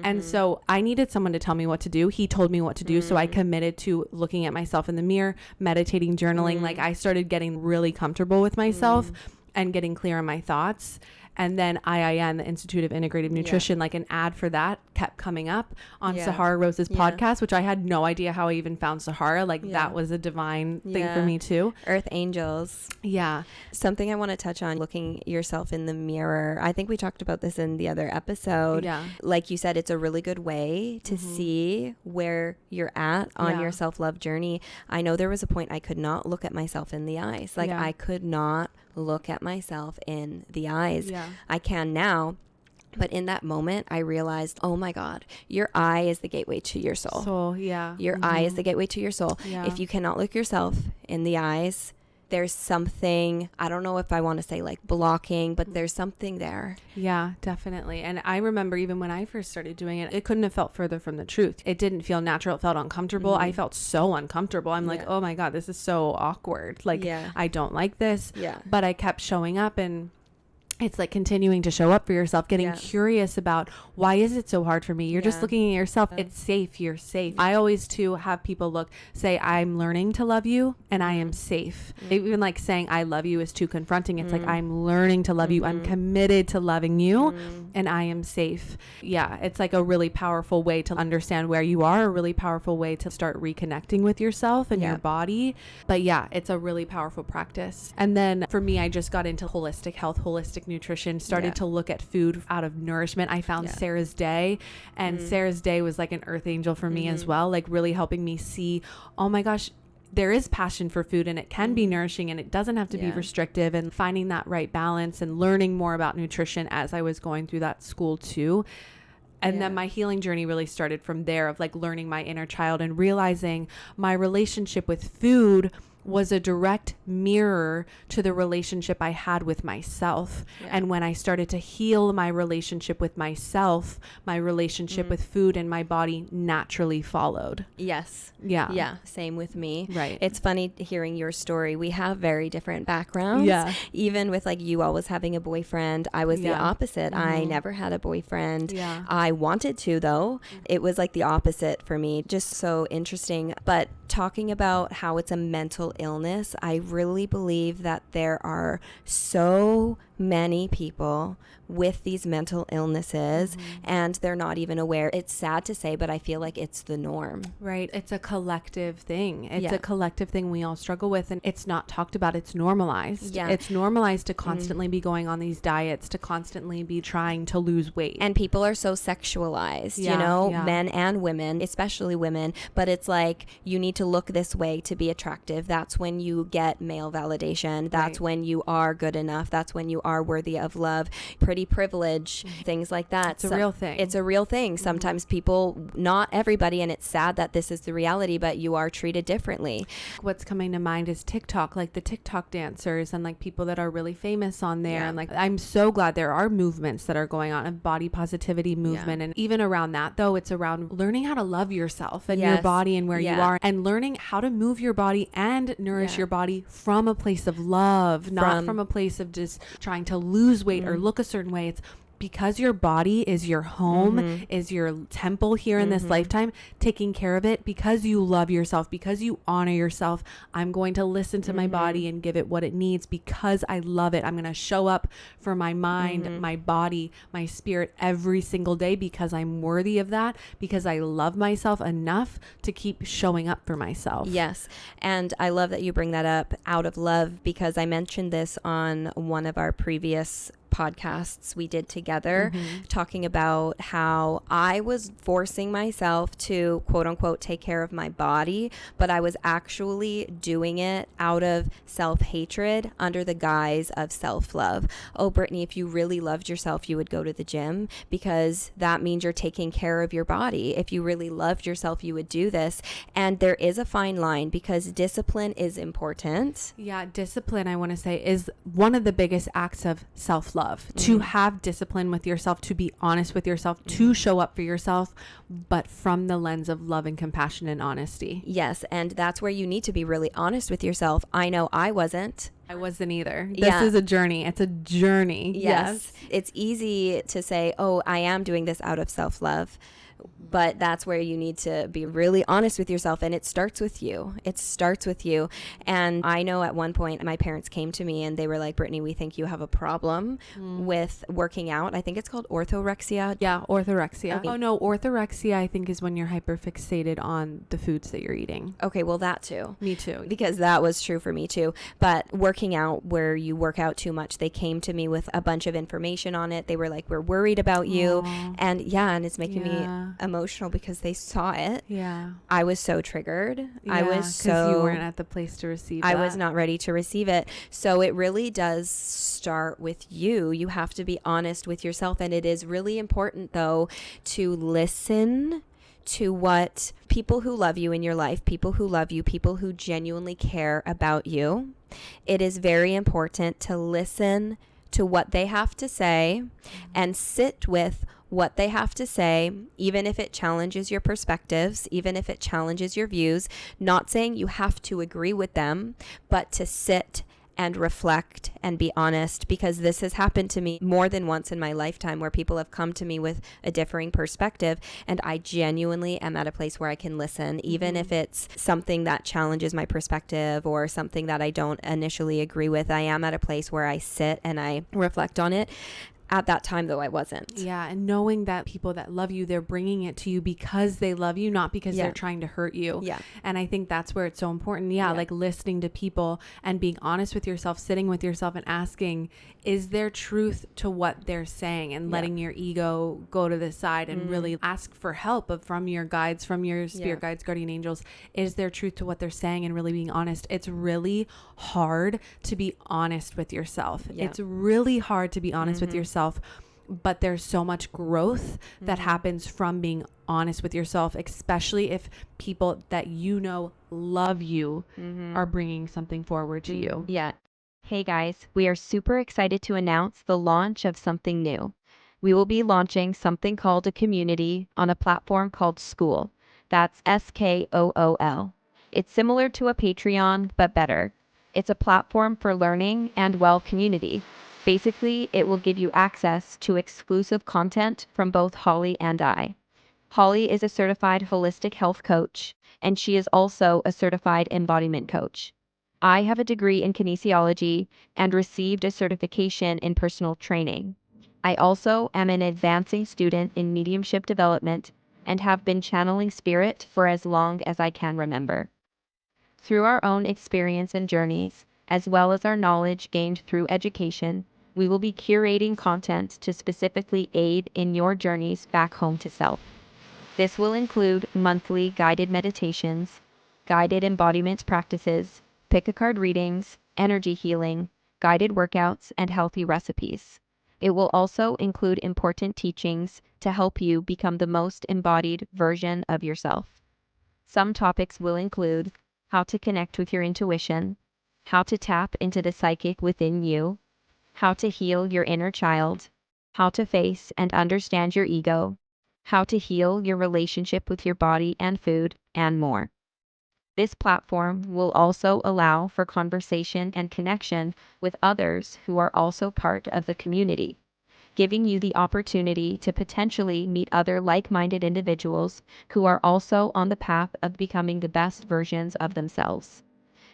And so I needed someone to tell me what to do. He told me what to do. So I committed to looking at myself in the mirror, meditating, journaling. Like, I started getting really comfortable with myself and getting clear on my thoughts. And then IIN, the Institute of Integrative Nutrition, like an ad for that kept coming up on Sahara Rose's podcast, which I had no idea how I even found Sahara. Like that was a divine thing for me too. Earth angels. Yeah. Something I want to touch on, looking yourself in the mirror. I think we talked about this in the other episode. Yeah. Like you said, it's a really good way to see where you're at on your self-love journey. I know there was a point I could not look at myself in the eyes. Like I could not look at myself in the eyes. I can now, but in that moment I realized, oh my God, your eye is the gateway to your soul. Your eye is the gateway to your soul. If you cannot look yourself in the eyes, there's something, I don't know if I want to say like blocking, but there's something there. Yeah, definitely. And I remember even when I first started doing it, it couldn't have felt further from the truth. It didn't feel natural. It felt uncomfortable. I felt so uncomfortable. I'm like, oh my God, this is so awkward. Like, I don't like this. But I kept showing up, and it's like continuing to show up for yourself, getting curious about, why is it so hard for me? You're just looking at yourself. It's safe. You're safe. I always too have people say, I'm learning to love you and I am safe. Even like saying I love you is too confronting. It's like, I'm learning to love you. I'm committed to loving you and I am safe. Yeah. It's like a really powerful way to understand where you are, a really powerful way to start reconnecting with yourself and your body. But yeah, it's a really powerful practice. And then for me, I just got into holistic health, holistic nutrition, started to look at food out of nourishment. I found Sarah's Day, and Sarah's Day was like an earth angel for me as well, like really helping me see, oh my gosh, there is passion for food and it can be nourishing and it doesn't have to be restrictive, and finding that right balance and learning more about nutrition as I was going through that school too. And then my healing journey really started from there, of like learning my inner child and realizing my relationship with food was a direct mirror to the relationship I had with myself. Yeah. And when I started to heal my relationship with myself, my relationship with food and my body naturally followed. Yes. Yeah. Yeah. Same with me. Right. It's funny hearing your story. We have very different backgrounds. Yeah. Even with like you always having a boyfriend, I was the opposite. I never had a boyfriend. Yeah. I wanted to, though. It was like the opposite for me. Just so interesting. But talking about how it's a mental illness, I really believe that there are so many people with these mental illnesses and they're not even aware. It's sad to say, but I feel like it's the norm. Right. It's a collective thing. It's a collective thing we all struggle with, and it's not talked about. It's normalized. Yeah. It's normalized to constantly be going on these diets, to constantly be trying to lose weight. And people are so sexualized, you know, men and women, especially women. But it's like, you need to look this way to be attractive. That's when you get male validation. That's when you are good enough. That's when you are worthy of love. Pretty privilege, things like that. It's a real thing. It's a real thing. Sometimes people, not everybody, and it's sad that this is the reality, but you are treated differently. What's coming to mind is TikTok, like the TikTok dancers and like people that are really famous on there. And like, I'm so glad there are movements that are going on, a body positivity movement. And even around that, though, it's around learning how to love yourself and your body and where you are, and learning how to move your body and nourish your body from a place of love, not from a place of just trying to lose weight or look a certain way. It's because your body is your home, is your temple here in this lifetime, taking care of it because you love yourself, because you honor yourself. I'm going to listen to my body and give it what it needs because I love it. I'm going to show up for my mind, my body, my spirit every single day because I'm worthy of that, because I love myself enough to keep showing up for myself. Yes. And I love that you bring that up, out of love, because I mentioned this on one of our previous podcasts we did together, talking about how I was forcing myself to quote unquote take care of my body, but I was actually doing it out of self-hatred under the guise of self-love. Oh, Brittany, if you really loved yourself, you would go to the gym because that means you're taking care of your body. If you really loved yourself, you would do this. And there is a fine line because discipline is important. Yeah, discipline, I want to say, is one of the biggest acts of self-love. To have discipline with yourself, to be honest with yourself, to show up for yourself, but from the lens of love and compassion and honesty. Yes, and that's where you need to be really honest with yourself. I know I wasn't. I wasn't either. This is a journey. It's a journey. Yes. It's easy to say, oh, I am doing this out of self-love. But that's where you need to be really honest with yourself. And it starts with you. It starts with you. And I know at one point my parents came to me and they were like, Brittany, we think you have a problem with working out. I think it's called orthorexia. Yeah, orthorexia. Okay. Oh, no. Orthorexia, I think, is when you're hyperfixated on the foods that you're eating. Okay, well, that too. Me too. Because that was true for me too. But working out where you work out too much, they came to me with a bunch of information on it. They were like, we're worried about you. And it's making me emotional because they saw it. Yeah. I was so triggered. Yeah, because you weren't at the place to receive it. I was not ready to receive it. So it really does start with you. You have to be honest with yourself. And it is really important, though, to listen to what people who love you in your life, people who love you, people who genuinely care about you. It is very important to listen to what they have to say and sit with what they have to say, even if it challenges your perspectives, even if it challenges your views. Not saying you have to agree with them, but to sit and reflect and be honest, because this has happened to me more than once in my lifetime where people have come to me with a differing perspective, and I genuinely am at a place where I can listen, even if it's something that challenges my perspective or something that I don't initially agree with. I am at a place where I sit and I reflect on it. At that time, though, I wasn't. Yeah, and knowing that people that love you, they're bringing it to you because they love you, not because they're trying to hurt you. Yeah. And I think that's where it's so important. Yeah, like listening to people and being honest with yourself, sitting with yourself and asking, is there truth to what they're saying? And letting your ego go to the side and really ask for help from your guides, from your spirit guides, guardian angels. Is there truth to what they're saying? And really being honest. It's really hard to be honest with yourself. It's really hard to be honest with yourself but there's so much growth that happens from being honest with yourself, especially if people that you know love you are bringing something forward to you. Yeah. Hey guys, we are super excited to announce the launch of something new. We will be launching something called a community on a platform called School. That's Skool. It's similar to a Patreon, but better. It's a platform for learning and, well, community. Basically, it will give you access to exclusive content from both Holly and I. Holly is a certified holistic health coach, and she is also a certified embodiment coach. I have a degree in kinesiology and received a certification in personal training. I also am an advancing student in mediumship development and have been channeling spirit for as long as I can remember. Through our own experience and journeys, as well as our knowledge gained through education, we will be curating content to specifically aid in your journeys back home to self. This will include monthly guided meditations, guided embodiment practices, pick a card readings, energy healing, guided workouts, and healthy recipes. It will also include important teachings to help you become the most embodied version of yourself. Some topics will include how to connect with your intuition, how to tap into the psychic within you, how to heal your inner child, how to face and understand your ego, how to heal your relationship with your body and food, and more. This platform will also allow for conversation and connection with others who are also part of the community, giving you the opportunity to potentially meet other like-minded individuals who are also on the path of becoming the best versions of themselves.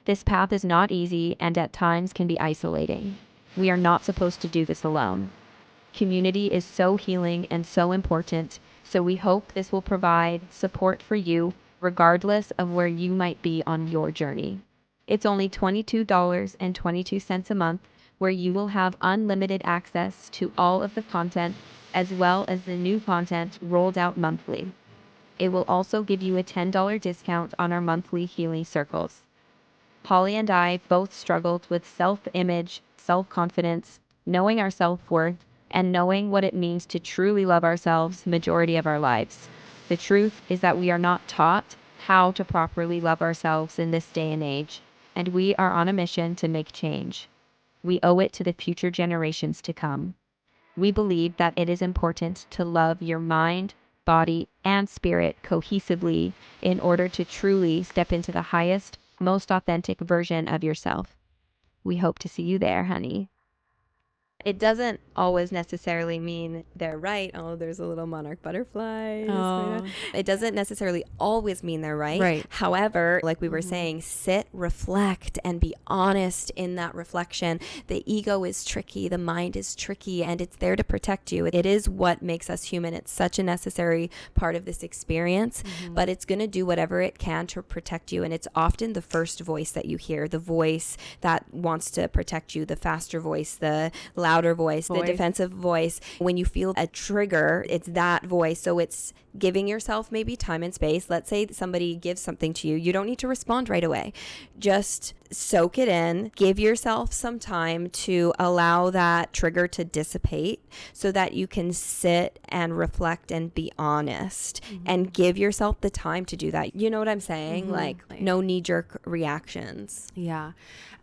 This path is not easy and at times can be isolating. We are not supposed to do this alone. Community is so healing and so important, so we hope this will provide support for you regardless of where you might be on your journey. It's only $22.22 a month, where you will have unlimited access to all of the content as well as the new content rolled out monthly. It will also give you a $10 discount on our monthly healing circles. Holly and I both struggled with self-image, self-confidence, knowing our self-worth, and knowing what it means to truly love ourselves majority of our lives. The truth is that we are not taught how to properly love ourselves in this day and age, and we are on a mission to make change. We owe it to the future generations to come. We believe that it is important to love your mind, body, and spirit cohesively in order to truly step into the highest, most authentic version of yourself. We hope to see you there, honey. It doesn't always necessarily mean they're right. Oh, there's a little monarch butterfly. Oh. It doesn't necessarily always mean they're right. Right. However, like we were saying, sit, reflect, and be honest in that reflection. The ego is tricky. The mind is tricky, and it's there to protect you. It is what makes us human. It's such a necessary part of this experience, but it's going to do whatever it can to protect you. And it's often the first voice that you hear, the voice that wants to protect you, the faster voice, the louder voice, the defensive voice. When you feel a trigger, it's that voice. So it's giving yourself maybe time and space. Let's say somebody gives something to you. You don't need to respond right away. Just soak it in. Give yourself some time to allow that trigger to dissipate so that you can sit and reflect and be honest and give yourself the time to do that. You know what I'm saying? Like no knee-jerk reactions. Yeah.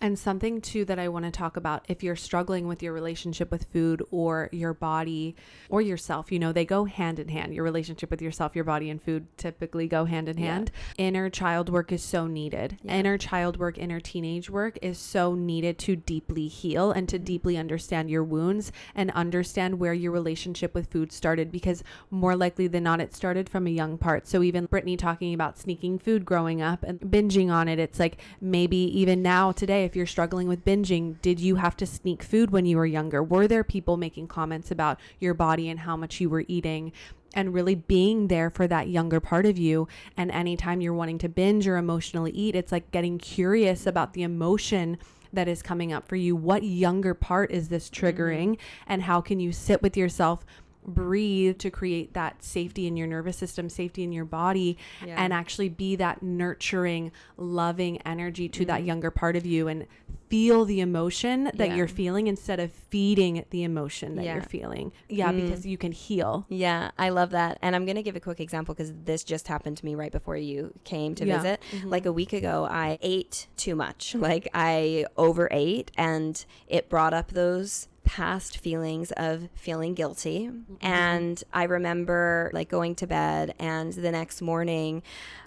And something too that I want to talk about, if you're struggling with your relationship with food or your body or yourself, you know, they go hand in hand. Your relationship with yourself, your body, and food typically go hand in hand. Inner child work is so needed. Inner child work, inner teenage work is so needed to deeply heal and to deeply understand your wounds and understand where your relationship with food started, because more likely than not, it started from a young part. So even Brittany talking about sneaking food growing up and binging on it, it's like maybe even now today, if you're struggling with binging, did you have to sneak food when you were younger? Were there people making comments about your body and how much you were eating? And really being there for that younger part of you. And anytime you're wanting to binge or emotionally eat, it's like getting curious about the emotion that is coming up for you. What younger part is this triggering? And how can you sit with yourself, breathe to create that safety in your nervous system, safety in your body, and actually be that nurturing, loving energy to that younger part of you, and feel the emotion that Yeah. you're feeling instead of feeding the emotion that Yeah. you're feeling. Yeah, because you can heal. Yeah, I love that. And I'm going to give a quick example because this just happened to me right before you came to visit. Like a week ago, I ate too much. Like I overate, and it brought up those past feelings of feeling guilty. And I remember like going to bed, and the next morning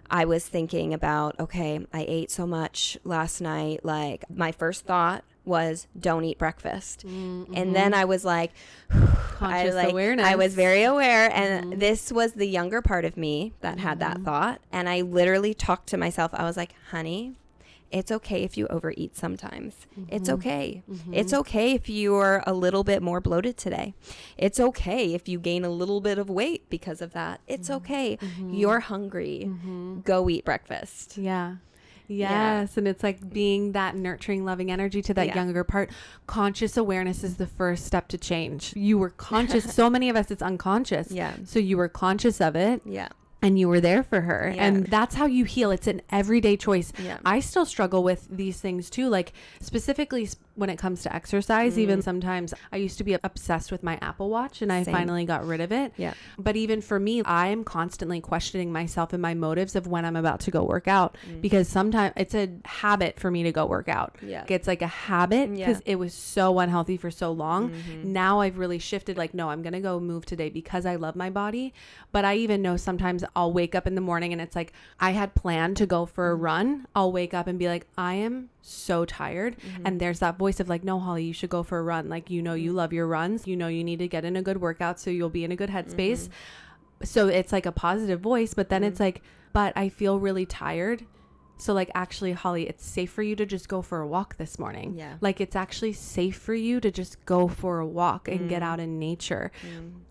I was thinking about, okay, I ate so much last night. Like my first thought was don't eat breakfast. And then I was like, Conscious awareness. I was very aware. And this was the younger part of me that had that thought. And I literally talked to myself. I was like, honey, it's okay if you overeat sometimes. It's okay. It's okay if you're a little bit more bloated today. It's okay if you gain a little bit of weight because of that. It's okay. You're hungry. Go eat breakfast. Yeah. Yes. And it's like being that nurturing, loving energy to that younger part. Conscious awareness is the first step to change. You were conscious. So many of us, it's unconscious. Yeah. So you were conscious of it. Yeah. And you were there for her. Yeah. And that's how you heal. It's an everyday choice. Yeah. I still struggle with these things too. Like specifically when it comes to exercise, even sometimes I used to be obsessed with my Apple Watch, and I Same. finally got rid of it. Yeah. But even for me, I'm constantly questioning myself and my motives of when I'm about to go work out, because sometimes it's a habit for me to go work out. Yeah. It's like a habit because it was so unhealthy for so long. Now I've really shifted, like, no, I'm going to go move today because I love my body. But I even know sometimes I'll wake up in the morning and it's like, I had planned to go for a run. I'll wake up and be like, I am so tired. And there's that voice of like, no, Holly, you should go for a run. Like, you know, you love your runs, you know, you need to get in a good workout so you'll be in a good headspace. So it's like a positive voice, but then it's like, but I feel really tired. So like, actually, Holly, it's safe for you to just go for a walk this morning. Yeah. Like it's actually safe for you to just go for a walk and get out in nature.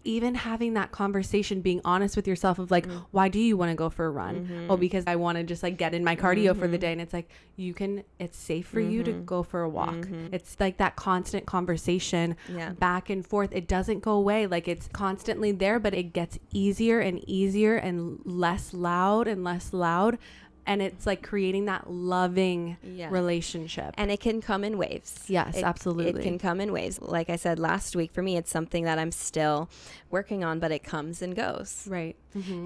Even having that conversation, being honest with yourself of like, why do you want to go for a run? Oh, because I want to just like get in my cardio for the day. And it's like, it's safe for you to go for a walk. It's like that constant conversation back and forth. It doesn't go away. Like it's constantly there, but it gets easier and easier and less loud and less loud. And it's like creating that loving relationship. And it can come in waves. Yes, absolutely. It can come in waves. Like I said last week, for me, it's something that I'm still working on, but it comes and goes. Right.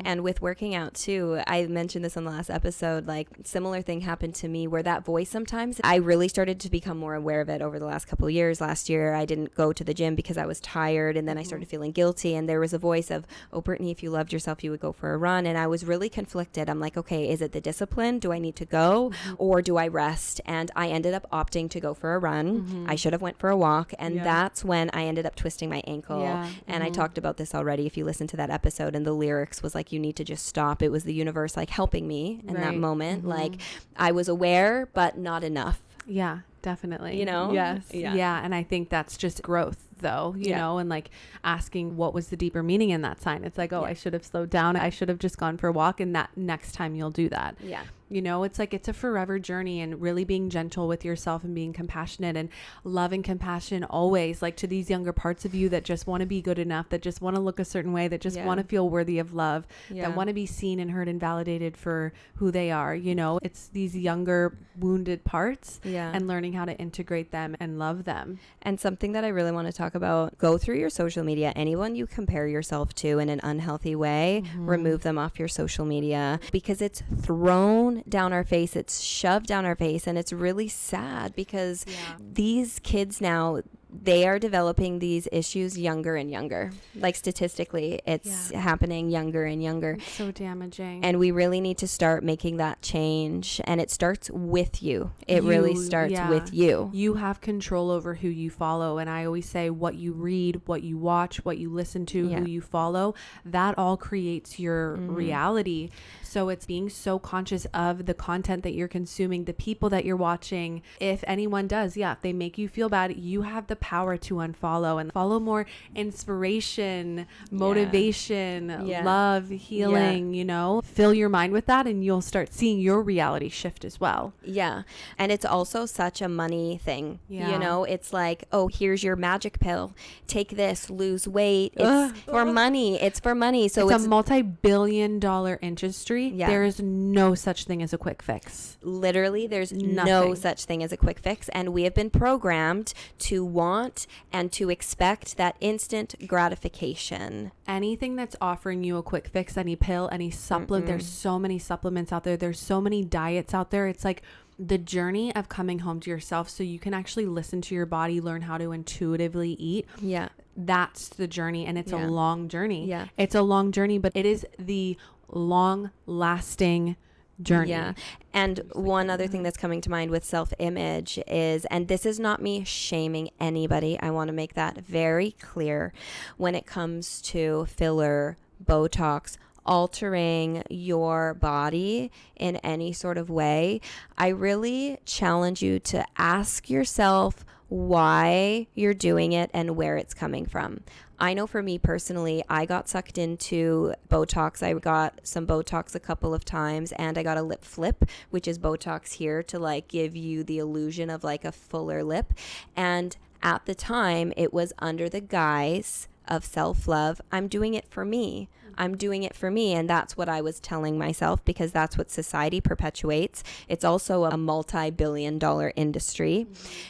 And with working out too, I mentioned this on the last episode, like similar thing happened to me where that voice sometimes, I really started to become more aware of it over the last couple of years. Last year, I didn't go to the gym because I was tired, and then I started feeling guilty, and there was a voice of, oh, Brittany, if you loved yourself, you would go for a run. And I was really conflicted. I'm like, okay, is it the discipline? Do I need to go or do I rest? And I ended up opting to go for a run. I should have went for a walk. And that's when I ended up twisting my ankle. And I talked about this already if you listen to that episode, and the lyrics was like, you need to just stop. It was the universe like helping me in that moment. Like I was aware, but not enough. Yeah, definitely. You know? Yes. Yeah. Yeah. And I think that's just growth though, you know, and like asking what was the deeper meaning in that sign. It's like, oh, I should have slowed down. I should have just gone for a walk, and that next time you'll do that. Yeah. You know, it's like, it's a forever journey, and really being gentle with yourself and being compassionate and love and compassion always, like to these younger parts of you that just want to be good enough, that just want to look a certain way, that just want to feel worthy of love, that want to be seen and heard and validated for who they are. You know, it's these younger wounded parts and learning how to integrate them and love them. And something that I really want to talk about, go through your social media. Anyone you compare yourself to in an unhealthy way, remove them off your social media, because it's thrown down our face, it's shoved down our face, and it's really sad because these kids now, they are developing these issues younger and younger. Like statistically, it's happening younger and younger. It's so damaging. And we really need to start making that change. And it starts with you. It really starts with you. You have control over who you follow. And I always say, what you read, what you watch, what you listen to, who you follow, that all creates your reality. So it's being so conscious of the content that you're consuming, the people that you're watching. If anyone does, if they make you feel bad, you have the power to unfollow and follow more inspiration, motivation, love, healing, you know, fill your mind with that and you'll start seeing your reality shift as well. Yeah. And it's also such a money thing. You know, it's like, oh, here's your magic pill. Take this, lose weight. It's for money. It's for money. So it's a multi-billion-dollar industry. Yeah. There is no such thing as a quick fix. Literally, there's no such thing as a quick fix. And we have been programmed to want and to expect that instant gratification. Anything that's offering you a quick fix, any pill, any supplement, there's so many supplements out there. There's so many diets out there. It's like the journey of coming home to yourself so you can actually listen to your body, learn how to intuitively eat. Yeah. That's the journey. And it's a long journey. Yeah. It's a long journey, but it is the long lasting journey. Yeah. And one other thing that's coming to mind with self-image is, and this is not me shaming anybody, I want to make that very clear, when it comes to filler, Botox, altering your body in any sort of way, I really challenge you to ask yourself why you're doing it and where it's coming from. I know for me personally, I got sucked into Botox. I got some Botox a couple of times and I got a lip flip, which is Botox here to like give you the illusion of like a fuller lip. And at the time, it was under the guise of self-love. I'm doing it for me. I'm doing it for me. And that's what I was telling myself because that's what society perpetuates. It's also a multi-billion-dollar industry.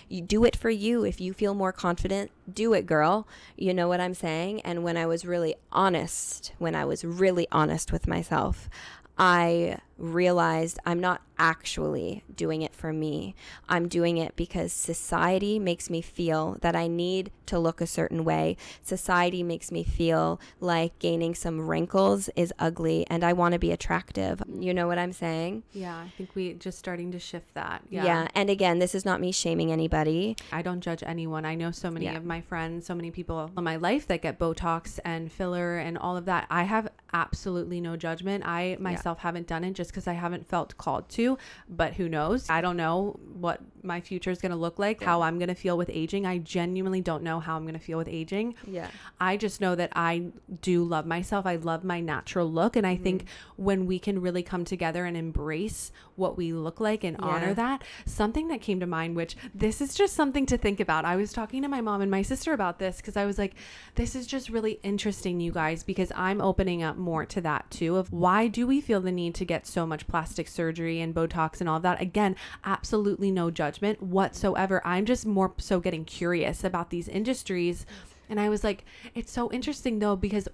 You do it for you. If you feel more confident, do it, girl. You know what I'm saying? And when I was really honest with myself, I realized I'm not actually doing it for me. I'm doing it because society makes me feel that I need to look a certain way. Society makes me feel like gaining some wrinkles is ugly and I want to be attractive. You know what I'm saying? Yeah, I think we just starting to shift that. Yeah. And again, this is not me shaming anybody. I don't judge anyone. I know so many of my friends, so many people in my life that get Botox and filler and all of that. I have absolutely no judgment. I myself haven't done it just because I haven't felt called to, but who knows? I don't know what my future is going to look like, how I'm going to feel with aging. I genuinely don't know how I'm going to feel with aging. Yeah. I just know that I do love myself. I love my natural look. And I think when we can really come together and embrace what we look like and honor that, something that came to mind, which this is just something to think about. I was talking to my mom and my sister about this because I was like, this is just really interesting, you guys, because I'm opening up more to that too, of why do we feel the need to get so much plastic surgery and Botox and all of that? Again, absolutely no judgment whatsoever. I'm just more so getting curious about these industries. And I was like, it's so interesting though, because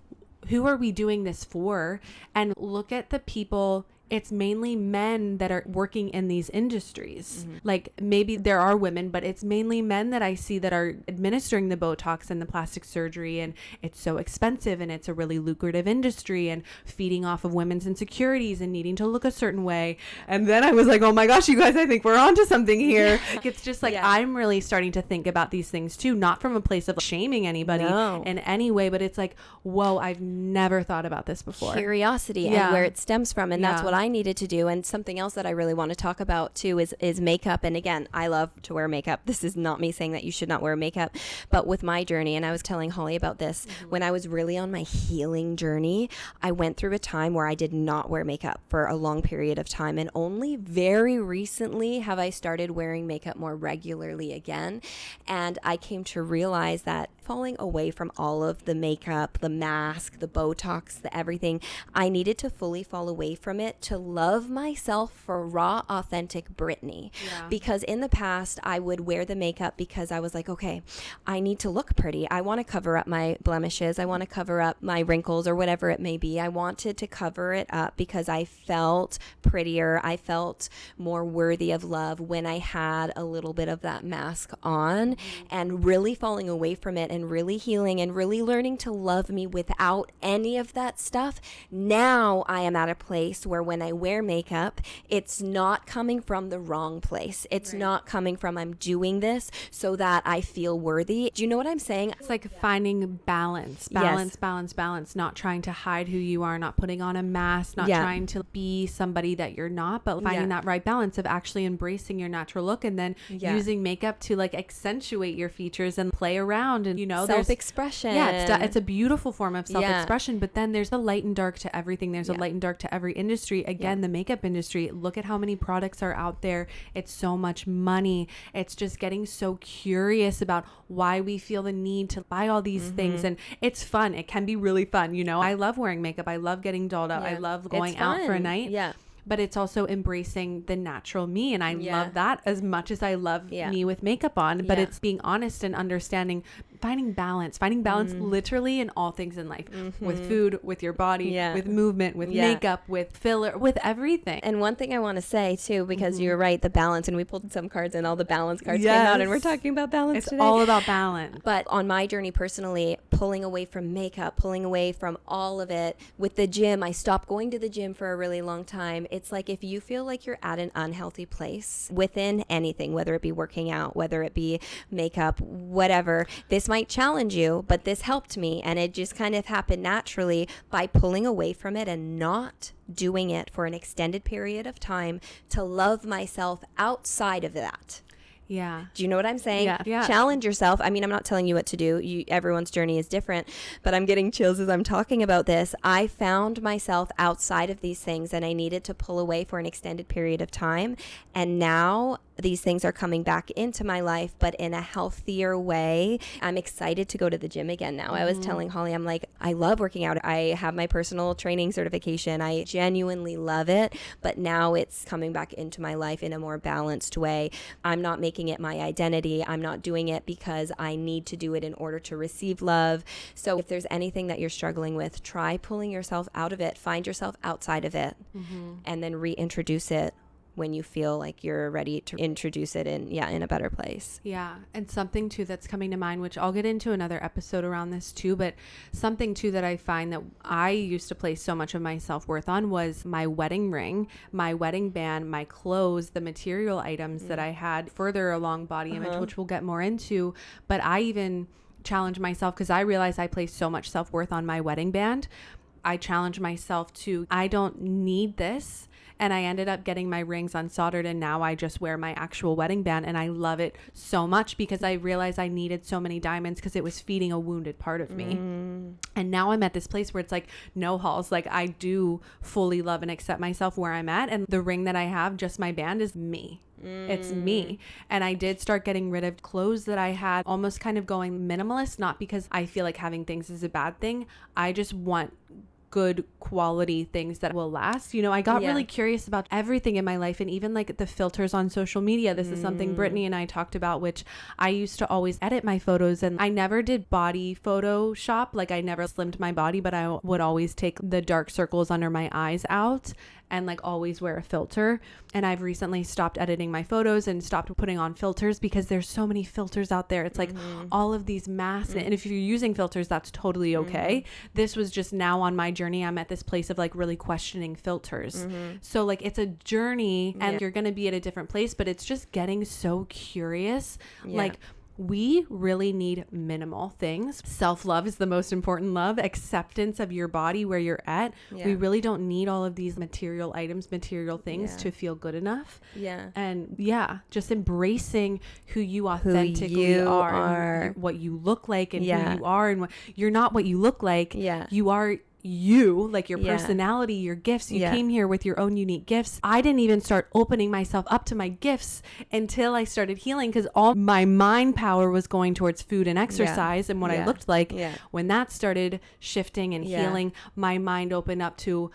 who are we doing this for? And look at the people. It's mainly men that are working in these industries. Like maybe there are women, but it's mainly men that I see that are administering the Botox and the plastic surgery. And it's so expensive and it's a really lucrative industry and feeding off of women's insecurities and needing to look a certain way. And then I was like, oh my gosh, you guys, I think we're onto something here. It's just like, I'm really starting to think about these things too, not from a place of shaming anybody in any way, but it's like, whoa, I've never thought about this before. Curiosity and where it stems from. And that's what I needed to do. And something else that I really want to talk about too is makeup. And again, I love to wear makeup. This is not me saying that you should not wear makeup, but with my journey, and I was telling Holly about this, when I was really on my healing journey, I went through a time where I did not wear makeup for a long period of time. And only very recently have I started wearing makeup more regularly again. And I came to realize that falling away from all of the makeup, the mask, the Botox, the everything, I needed to fully fall away from it to love myself for raw, authentic Brittany. Because in the past, I would wear the makeup because I was like, okay, I need to look pretty. I want to cover up my blemishes. I want to cover up my wrinkles or whatever it may be. I wanted to cover it up because I felt prettier. I felt more worthy of love when I had a little bit of that mask on, and really falling away from it and really healing and really learning to love me without any of that stuff, now I am at a place where when I wear makeup, it's not coming from the wrong place. It's not coming from I'm doing this so that I feel worthy. Do you know what I'm saying? It's like finding balance, not trying to hide who you are, not putting on a mask, not trying to be somebody that you're not, but finding that right balance of actually embracing your natural look and then using makeup to like accentuate your features and play around and, you know, self-expression. It's a beautiful form of self-expression, but then there's a light and dark to everything. There's a light and dark to every industry. Again, the makeup industry, look at how many products are out there. It's so much money. It's just getting so curious about why we feel the need to buy all these things. And it's fun. It can be really fun. You know, I love wearing makeup. I love getting dolled up. I love going out for a night. Yeah. But it's also embracing the natural me. And I love that as much as I love me with makeup on. But it's being honest and understanding, finding balance literally in all things in life, with food, with your body, with movement, with makeup, with filler, with everything. And one thing I want to say too, because you're right, the balance, and we pulled some cards and all the balance cards came out and we're talking about balance today. It's all about balance. But on my journey personally, pulling away from makeup, pulling away from all of it with the gym, I stopped going to the gym for a really long time. It's like if you feel like you're at an unhealthy place within anything, whether it be working out, whether it be makeup, whatever, this might challenge you, but this helped me. And it just kind of happened naturally by pulling away from it and not doing it for an extended period of time to love myself outside of that. Yeah. Do you know what I'm saying? Yeah. Challenge yourself. I mean, I'm not telling you what to do. Everyone's journey is different, but I'm getting chills as I'm talking about this. I found myself outside of these things and I needed to pull away for an extended period of time. And now these things are coming back into my life, but in a healthier way. I'm excited to go to the gym again now. I was telling Holly, I'm like, I love working out. I have my personal training certification. I genuinely love it, but now it's coming back into my life in a more balanced way. I'm not making it my identity. I'm not doing it because I need to do it in order to receive love. So if there's anything that you're struggling with, try pulling yourself out of it. Find yourself outside of it and then reintroduce it when you feel like you're ready to introduce it in a better place. Yeah. And something too that's coming to mind, which I'll get into another episode around this too, but something too that I find that I used to place so much of my self-worth on was my wedding ring, my wedding band, my clothes, the material items that I had further along body image, which we'll get more into. But I even challenged myself because I realized I placed so much self-worth on my wedding band. I challenged myself to, I don't need this. And I ended up getting my rings unsoldered, and now I just wear my actual wedding band, and I love it so much because I realized I needed so many diamonds because it was feeding a wounded part of me. And now I'm at this place where it's like no halls. Like I do fully love and accept myself where I'm at, and the ring that I have, just my band, is me. It's me. And I did start getting rid of clothes that I had, almost kind of going minimalist, not because I feel like having things is a bad thing. I just want good quality things that will last. You know, I got really curious about everything in my life, and even like the filters on social media. This is something Brittany and I talked about, which I used to always edit my photos, and I never did body Photoshop. Like I never slimmed my body, but I would always take the dark circles under my eyes out and like always wear a filter. And I've recently stopped editing my photos and stopped putting on filters because there's so many filters out there. It's like all of these masks. And if you're using filters, that's totally okay. This was just now on my journey. I'm at this place of like really questioning filters. So like it's a journey and you're going to be at a different place, but it's just getting so curious. Like we really need minimal things. Self-love is the most important love. Acceptance of your body where you're at. We really don't need all of these material items, material things to feel good enough. And just embracing who you authentically are. And what you look like and who you are. And you're not what you look like. You are you, like your personality, your gifts. You came here with your own unique gifts. I didn't even start opening myself up to my gifts until I started healing, because all my mind power was going towards food and exercise and what I looked like. When that started shifting and healing, my mind opened up to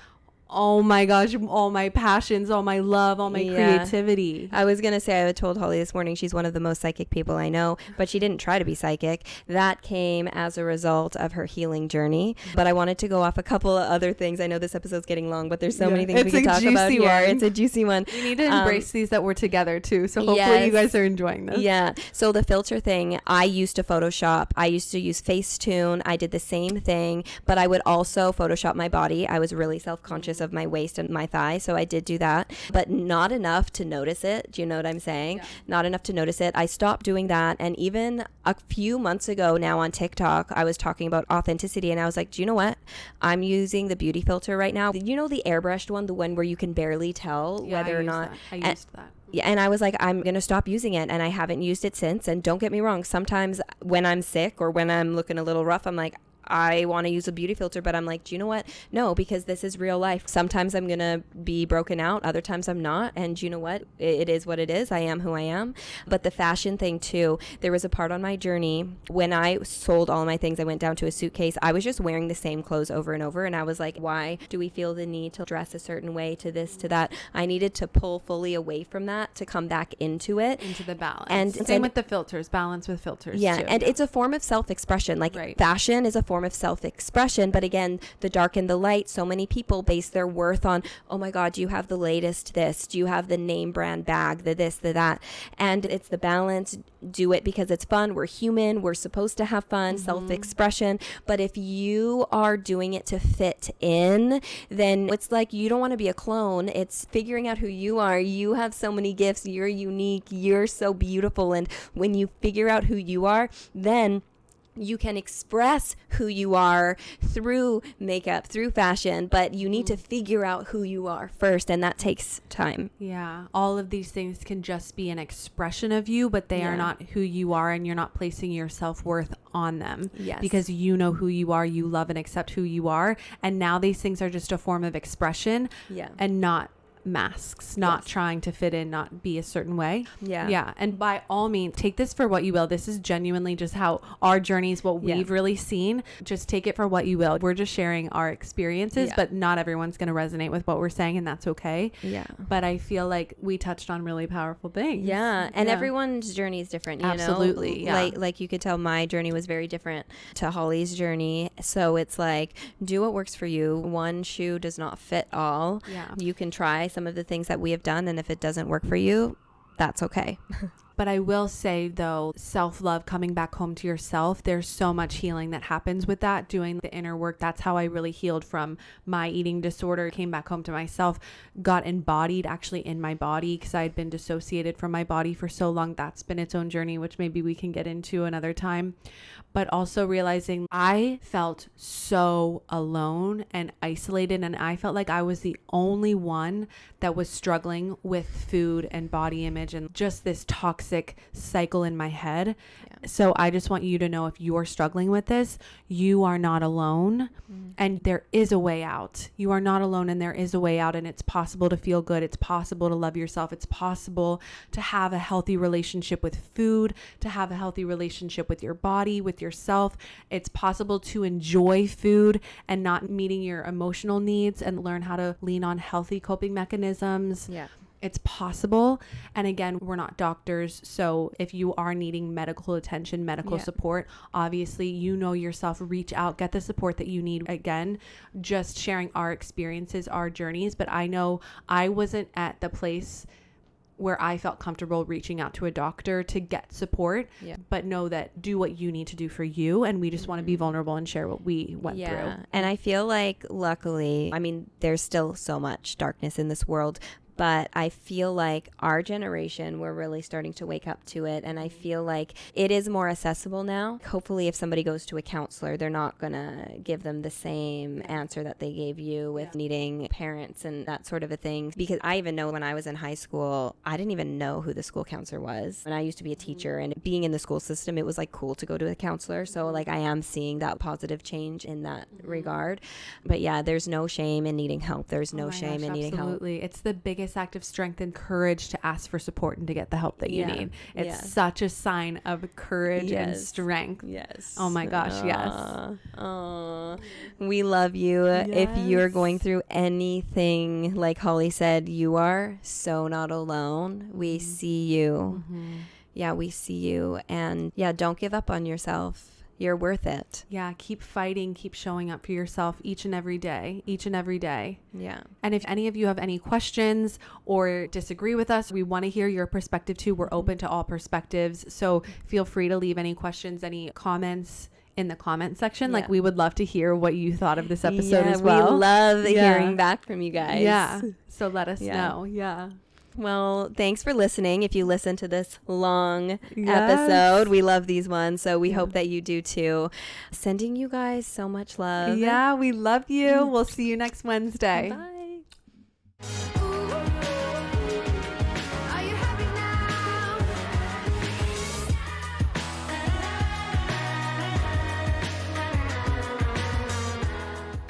oh my gosh, all my passions, all my love, all my creativity. I was going to say, I told Holly this morning, she's one of the most psychic people I know, but she didn't try to be psychic. That came as a result of her healing journey. But I wanted to go off a couple of other things. I know this episode's getting long, but there's so many things we can talk about here. It's a juicy one. We need to embrace these that we're together too. So hopefully you guys are enjoying this. Yeah. So the filter thing, I used to Photoshop. I used to use Facetune. I did the same thing, but I would also Photoshop my body. I was really self-conscious of my waist and my thigh, so I did do that, but not enough to notice it. Do you know what I'm saying? Not enough to notice it. I stopped doing that, and even a few months ago now on TikTok, I was talking about authenticity, and I was like, do you know what? I'm using the beauty filter right now. You know, the airbrushed one, the one where you can barely tell whether or not. I used that. Yeah, and I was like, I'm going to stop using it, and I haven't used it since. And don't get me wrong, sometimes when I'm sick or when I'm looking a little rough, I'm like, I want to use a beauty filter, but I'm like, do you know what? No, because this is real life. Sometimes I'm going to be broken out. Other times I'm not. And you know what? It is what it is. I am who I am. But the fashion thing too, there was a part on my journey when I sold all my things. I went down to a suitcase. I was just wearing the same clothes over and over. And I was like, why do we feel the need to dress a certain way, to this, to that? I needed to pull fully away from that to come back into it. Into the balance. And same with the filters, balance with filters. Yeah. Too. And it's a form of self-expression. Like fashion is a form of self-expression, but again, the dark and the light, so many people base their worth on, oh my God, do you have the latest this? Do you have the name brand bag, the this, the that? And it's the balance. Do it because it's fun. We're human. We're supposed to have fun, self-expression. But if you are doing it to fit in, then it's like you don't want to be a clone. It's figuring out who you are. You have so many gifts. You're unique. You're so beautiful. And when you figure out who you are, then you can express who you are through makeup, through fashion, but you need to figure out who you are first, and that takes time. Yeah. All of these things can just be an expression of you, but they are not who you are, and you're not placing your self-worth on them. Yes. Because you know who you are, you love and accept who you are, and now these things are just a form of expression and not masks, not trying to fit in, not be a certain way. Yeah. And by all means, take this for what you will. This is genuinely just how our journeys, what we've really seen. Just take it for what you will. We're just sharing our experiences, but not everyone's going to resonate with what we're saying, and that's okay. But I feel like we touched on really powerful things. And everyone's journey is different, you Absolutely. know? Like you could tell my journey was very different to Holly's journey. So it's like, do what works for you. One shoe does not fit all. You can try some of the things that we have done, and if it doesn't work for you, that's okay. But I will say, though, self-love, coming back home to yourself, there's so much healing that happens with that, doing the inner work. That's how I really healed from my eating disorder, came back home to myself, got embodied actually in my body because I had been dissociated from my body for so long. That's been its own journey, which maybe we can get into another time. But also realizing I felt so alone and isolated, and I felt like I was the only one that was struggling with food and body image and just this toxic cycle in my head. So I just want you to know, if you're struggling with this, you are not alone, and there is a way out. You are not alone, and there is a way out, and it's possible to feel good. It's possible to love yourself. It's possible to have a healthy relationship with food, to have a healthy relationship with your body, with yourself. It's possible to enjoy food and not meeting your emotional needs, and learn how to lean on healthy coping mechanisms. It's possible. And again, we're not doctors. So if you are needing medical attention, medical support, obviously, you know yourself, reach out, get the support that you need. Again, just sharing our experiences, our journeys. But I know I wasn't at the place where I felt comfortable reaching out to a doctor to get support, but know that do what you need to do for you. And we just want to be vulnerable and share what we went through. And I feel like, luckily, I mean, there's still so much darkness in this world, but I feel like our generation, we're really starting to wake up to it. And I feel like it is more accessible now. Hopefully, if somebody goes to a counselor, they're not going to give them the same answer that they gave you with needing parents and that sort of a thing. Because I even know when I was in high school, I didn't even know who the school counselor was. And I used to be a teacher, and being in the school system, it was like cool to go to a counselor. So like I am seeing that positive change in that regard. But yeah, there's no shame in needing help. There's no shame in needing help. Absolutely. It's the biggest act of strength and courage to ask for support and to get the help that you need. It's such a sign of courage and strength. Oh my gosh, yes. We love you. If you're Yes. going through anything, like Holly said, you are so not alone. We see you. Yeah, we see you. And yeah, don't give up on yourself. You're worth it. Yeah, keep fighting, keep showing up for yourself each and every day, Yeah. And if any of you have any questions or disagree with us, we want to hear your perspective too. We're open to all perspectives. So feel free to leave any questions, any comments in the comment section. Like, we would love to hear what you thought of this episode as well. We love hearing back from you guys. Yeah. So let us know. Yeah. Well, thanks for listening. If you listen to this long episode, we love these ones. So we hope that you do too. Sending you guys so much love. Yeah, we love you. We'll see you next Wednesday. Bye.